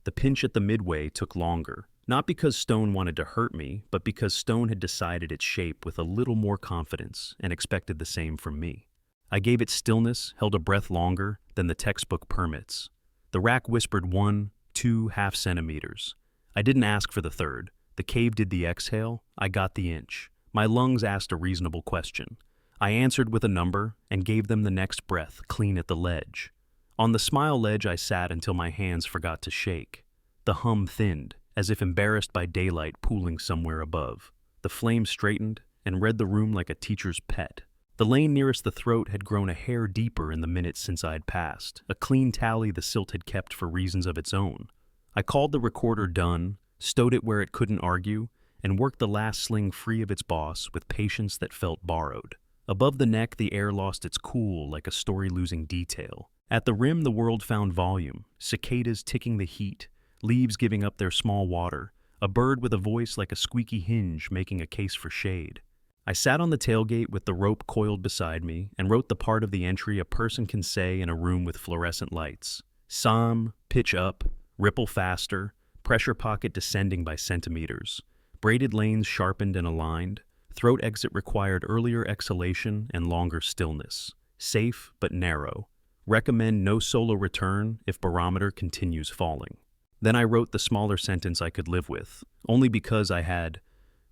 The pinch at the midway took longer, not because stone wanted to hurt me, but because stone had decided its shape with a little more confidence and expected the same from me. I gave it stillness, held a breath longer than the textbook permits. The rack whispered 1, 2 half centimeters. I didn't ask for the third. The cave did the exhale. I got the inch. My lungs asked a reasonable question. I answered with a number and gave them the next breath, clean at the ledge. On the smile ledge I sat until my hands forgot to shake. The hum thinned, as if embarrassed by daylight pooling somewhere above. The flame straightened and read the room like a teacher's pet. The lane nearest the throat had grown a hair deeper in the minutes since I'd passed, a clean tally the silt had kept for reasons of its own. I called the recorder done, stowed it where it couldn't argue, and worked the last sling free of its boss with patience that felt borrowed. Above the neck, the air lost its cool like a story-losing detail. At the rim, the world found volume, cicadas ticking the heat, leaves giving up their small water, a bird with a voice like a squeaky hinge making a case for shade. I sat on the tailgate with the rope coiled beside me and wrote the part of the entry a person can say in a room with fluorescent lights. Psalm, pitch up, ripple faster, pressure pocket descending by centimeters, braided lanes sharpened and aligned, throat exit required earlier exhalation and longer stillness, safe but narrow, recommend no solo return if barometer continues falling. Then I wrote the smaller sentence I could live with, only because I had,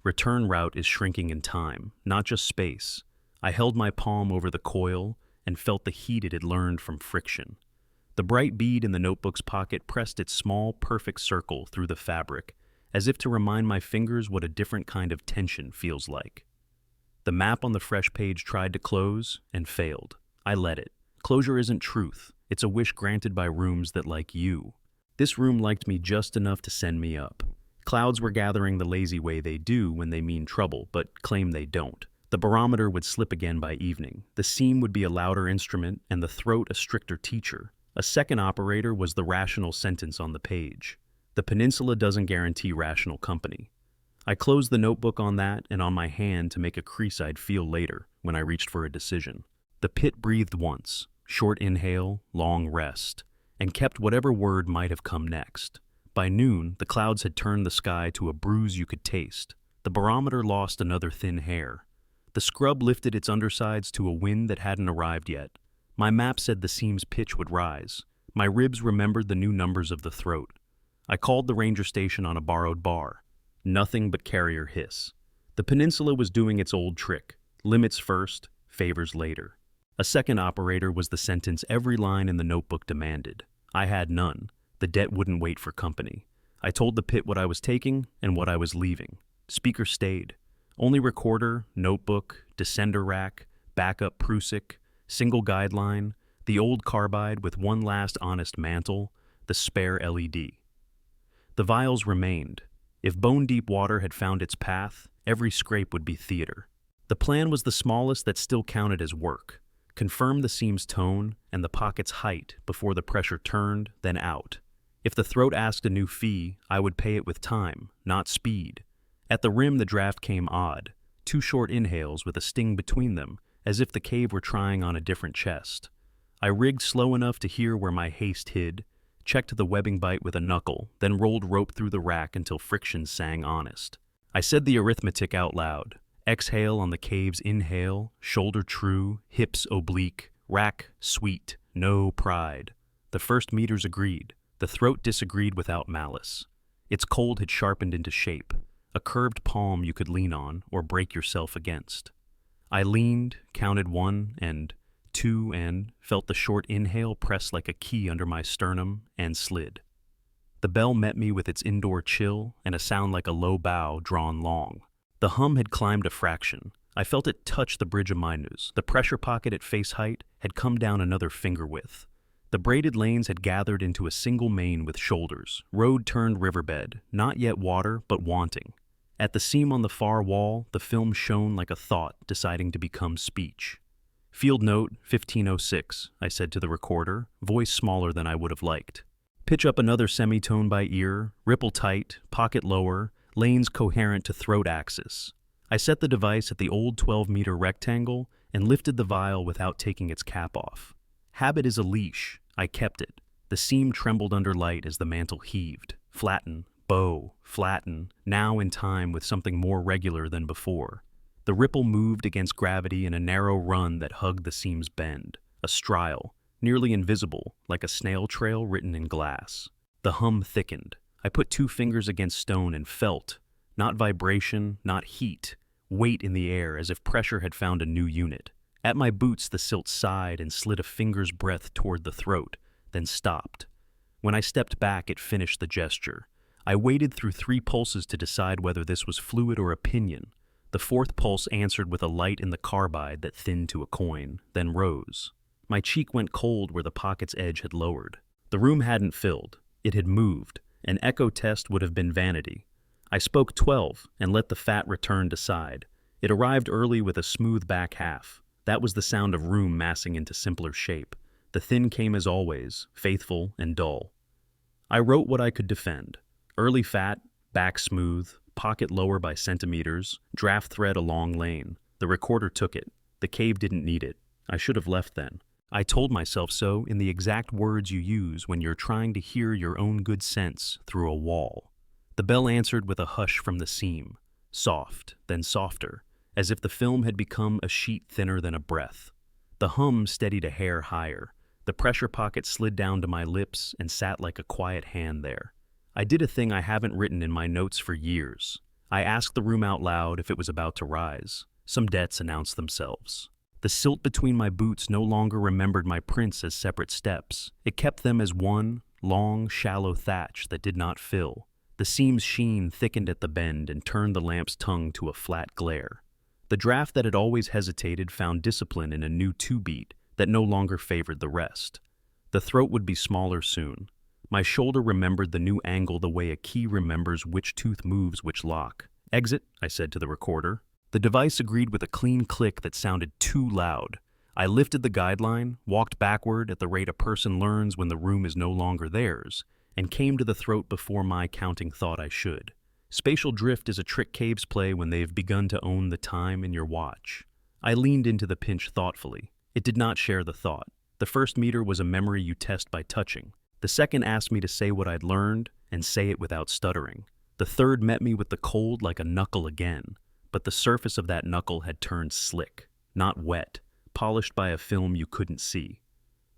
return route is shrinking in time, not just space. I held my palm over the coil and felt the heat it had learned from friction. The bright bead in the notebook's pocket pressed its small, perfect circle through the fabric, as if to remind my fingers what a different kind of tension feels like. The map on the fresh page tried to close and failed. I let it. Closure isn't truth. It's a wish granted by rooms that like you. This room liked me just enough to send me up. Clouds were gathering the lazy way they do when they mean trouble, but claim they don't. The barometer would slip again by evening. The seam would be a louder instrument, and the throat a stricter teacher. A second operator was the rational sentence on the page. The peninsula doesn't guarantee rational company. I closed the notebook on that and on my hand to make a crease I'd feel later when I reached for a decision. The pit breathed once, short inhale, long rest, and kept whatever word might have come next. By noon, the clouds had turned the sky to a bruise you could taste. The barometer lost another thin hair. The scrub lifted its undersides to a wind that hadn't arrived yet. My map said the seam's pitch would rise. My ribs remembered the new numbers of the throat. I called the ranger station on a borrowed bar. Nothing but carrier hiss. The peninsula was doing its old trick: limits first, favors later. A second operator was the sentence every line in the notebook demanded. I had none. The debt wouldn't wait for company. I told the pit what I was taking and what I was leaving. Speaker stayed. Only recorder, notebook, descender rack, backup Prusik, single guideline, the old carbide with one last honest mantle, the spare LED. The vials remained. If bone-deep water had found its path, every scrape would be theater. The plan was the smallest that still counted as work. Confirm the seam's tone and the pocket's height before the pressure turned, then out. If the throat asked a new fee, I would pay it with time, not speed. At the rim, the draft came odd. 2 short inhales with a sting between them, as if the cave were trying on a different chest. I rigged slow enough to hear where my haste hid, checked the webbing bite with a knuckle, then rolled rope through the rack until friction sang honest. I said the arithmetic out loud. Exhale on the cave's inhale, shoulder true, hips oblique, rack sweet, no pride. The first meters agreed. The throat disagreed without malice. Its cold had sharpened into shape, a curved palm you could lean on or break yourself against. I leaned, counted 1 and 2 and felt the short inhale press like a key under my sternum and slid. The bell met me with its indoor chill and a sound like a low bow drawn long. The hum had climbed a fraction. I felt it touch the bridge of my nose. The pressure pocket at face height had come down another finger width. The braided lanes had gathered into a single main with shoulders. Road turned riverbed, not yet water, but wanting. At the seam on the far wall, the film shone like a thought deciding to become speech. Field note 1506, I said to the recorder, voice smaller than I would have liked. Pitch up another semitone by ear, ripple tight, pocket lower, lanes coherent to throat axis. I set the device at the old 12-meter rectangle and lifted the vial without taking its cap off. Habit is a leash. I kept it. The seam trembled under light as the mantle heaved. Flatten, bow, flatten, now in time with something more regular than before. The ripple moved against gravity in a narrow run that hugged the seam's bend, a strile, nearly invisible, like a snail trail written in glass. The hum thickened. I put 2 fingers against stone and felt, not vibration, not heat, weight in the air as if pressure had found a new unit. At my boots, the silt sighed and slid a finger's breadth toward the throat, then stopped. When I stepped back, it finished the gesture. I waited through 3 pulses to decide whether this was fluid or opinion. The 4th pulse answered with a light in the carbide that thinned to a coin, then rose. My cheek went cold where the pocket's edge had lowered. The room hadn't filled. It had moved. An echo test would have been vanity. I spoke 12 and let the fat return decide. It arrived early with a smooth back half. That was the sound of room massing into simpler shape. The thin came as always, faithful and dull. I wrote what I could defend. Early fat, back smooth, pocket lower by centimeters, draft thread a long lane. The recorder took it. The cave didn't need it. I should have left then. I told myself so in the exact words you use when you're trying to hear your own good sense through a wall. The bell answered with a hush from the seam, soft, then softer, as if the film had become a sheet thinner than a breath. The hum steadied a hair higher. The pressure pocket slid down to my lips and sat like a quiet hand there. I did a thing I haven't written in my notes for years. I asked the room out loud if it was about to rise. Some debts announced themselves. The silt between my boots no longer remembered my prints as separate steps. It kept them as one long, shallow thatch that did not fill. The seam's sheen thickened at the bend and turned the lamp's tongue to a flat glare. The draft that had always hesitated found discipline in a new 2-beat that no longer favored the rest. The throat would be smaller soon. My shoulder remembered the new angle the way a key remembers which tooth moves which lock. Exit, I said to the recorder. The device agreed with a clean click that sounded too loud. I lifted the guideline, walked backward at the rate a person learns when the room is no longer theirs, and came to the throat before my counting thought I should. Spatial drift is a trick caves play when they've begun to own the time in your watch. I leaned into the pinch thoughtfully. It did not share the thought. The first meter was a memory you test by touching. The second asked me to say what I'd learned and say it without stuttering. The third met me with the cold like a knuckle again, but the surface of that knuckle had turned slick, not wet, polished by a film you couldn't see.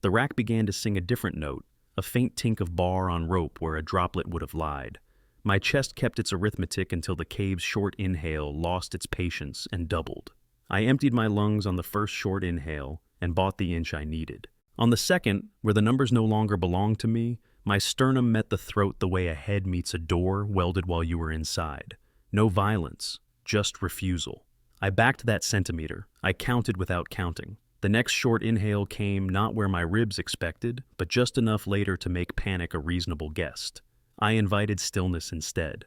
The rack began to sing a different note, a faint tink of bar on rope where a droplet would have lied. My chest kept its arithmetic until the cave's short inhale lost its patience and doubled. I emptied my lungs on the first short inhale and bought the inch I needed. On the second, where the numbers no longer belonged to me, my sternum met the throat the way a head meets a door welded while you were inside. No violence, just refusal. I backed that centimeter. I counted without counting. The next short inhale came not where my ribs expected, but just enough later to make panic a reasonable guest. I invited stillness instead.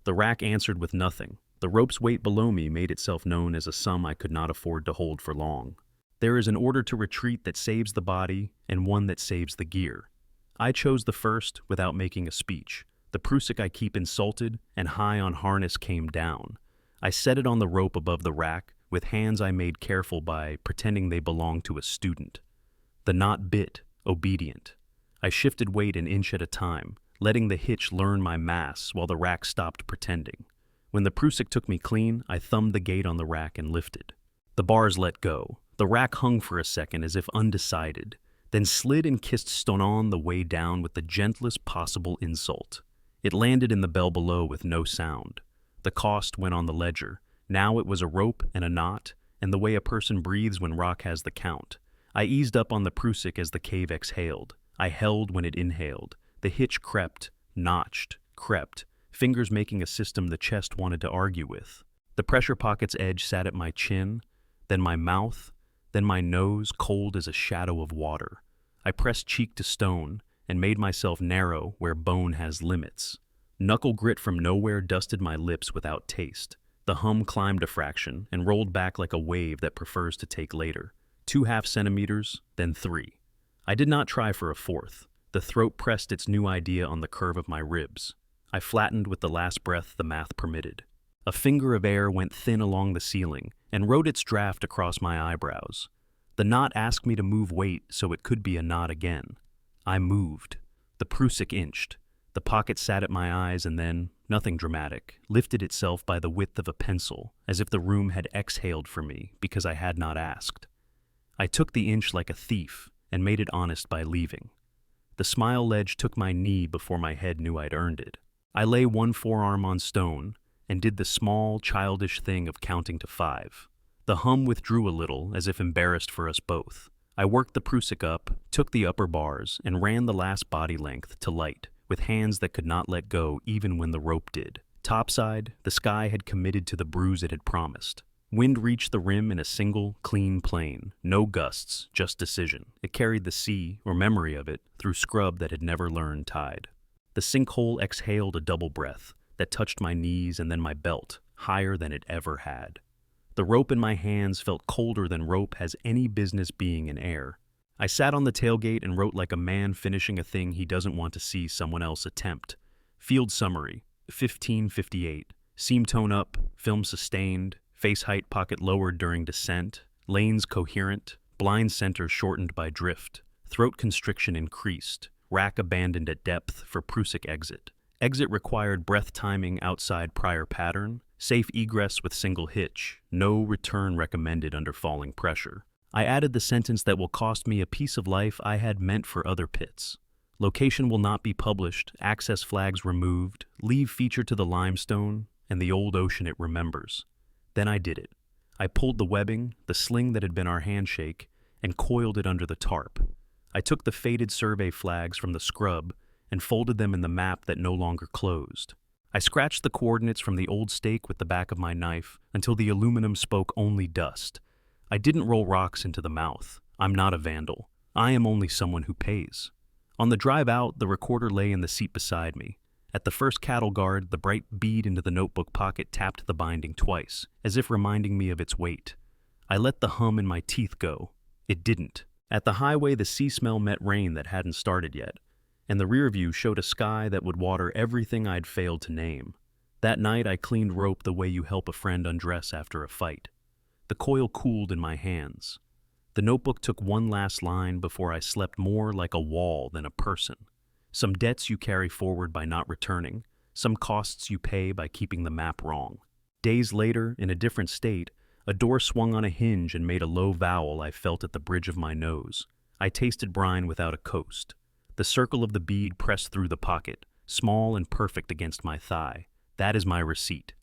The rack answered with nothing. The rope's weight below me made itself known as a sum I could not afford to hold for long. There is an order to retreat that saves the body and one that saves the gear. I chose the first without making a speech. The prusik I keep insulted and high on harness came down. I set it on the rope above the rack with hands I made careful by pretending they belonged to a student. The knot bit, obedient. I shifted weight an inch at a time, letting the hitch learn my mass while the rack stopped pretending. When the prusik took me clean, I thumbed the gate on the rack and lifted. The bars let go. The rack hung for a second as if undecided, then slid and kissed Stonon the way down with the gentlest possible insult. It landed in the bell below with no sound. The cost went on the ledger. Now it was a rope and a knot, and the way a person breathes when rock has the count. I eased up on the prusik as the cave exhaled. I held when it inhaled. The hitch crept, notched, crept, fingers making a system the chest wanted to argue with. The pressure pocket's edge sat at my chin, then my mouth, then my nose cold as a shadow of water. I pressed cheek to stone and made myself narrow where bone has limits. Knuckle grit from nowhere dusted my lips without taste. The hum climbed a fraction and rolled back like a wave that prefers to take later. 2.5 centimeters, then 3. I did not try for a fourth. The throat pressed its new idea on the curve of my ribs. I flattened with the last breath the math permitted. A finger of air went thin along the ceiling and wrote its draft across my eyebrows. The knot asked me to move weight so it could be a knot again. I moved. The prusik inched. The pocket sat at my eyes and then, nothing dramatic, lifted itself by the width of a pencil, as if the room had exhaled for me because I had not asked. I took the inch like a thief and made it honest by leaving. The smile ledge took my knee before my head knew I'd earned it. I lay one forearm on stone and did the small, childish thing of counting to 5. The hum withdrew a little, as if embarrassed for us both. I worked the prusik up, took the upper bars, and ran the last body length to light, with hands that could not let go even when the rope did. Topside, the sky had committed to the bruise it had promised. Wind reached the rim in a single, clean plane. No gusts, just decision. It carried the sea, or memory of it, through scrub that had never learned tide. The sinkhole exhaled a double breath that touched my knees and then my belt, higher than it ever had. The rope in my hands felt colder than rope has any business being in air. I sat on the tailgate and wrote like a man finishing a thing he doesn't want to see someone else attempt. Field summary, 1558. Seam tone up, film sustained, face height pocket lowered during descent, lanes coherent, blind center shortened by drift, throat constriction increased, rack abandoned at depth for prusik exit. Exit required breath timing outside prior pattern, safe egress with single hitch, no return recommended under falling pressure. I added the sentence that will cost me a piece of life I had meant for other pits. Location will not be published, access flags removed, leave feature to the limestone, and the old ocean it remembers. Then I did it. I pulled the webbing, the sling that had been our handshake, and coiled it under the tarp. I took the faded survey flags from the scrub and folded them in the map that no longer closed. I scratched the coordinates from the old stake with the back of my knife until the aluminum spoke only dust. I didn't roll rocks into the mouth. I'm not a vandal. I am only someone who pays. On the drive out, the recorder lay in the seat beside me. At the first cattle guard, the bright bead into the notebook pocket tapped the binding twice, as if reminding me of its weight. I let the hum in my teeth go. It didn't. At the highway, the sea smell met rain that hadn't started yet, and the rear view showed a sky that would water everything I'd failed to name. That night, I cleaned rope the way you help a friend undress after a fight. The coil cooled in my hands. The notebook took one last line before I slept more like a wall than a person. Some debts you carry forward by not returning, some costs you pay by keeping the map wrong. Days later, in a different state, a door swung on a hinge and made a low vowel I felt at the bridge of my nose. I tasted brine without a coast. The circle of the bead pressed through the pocket, small and perfect against my thigh. That is my receipt.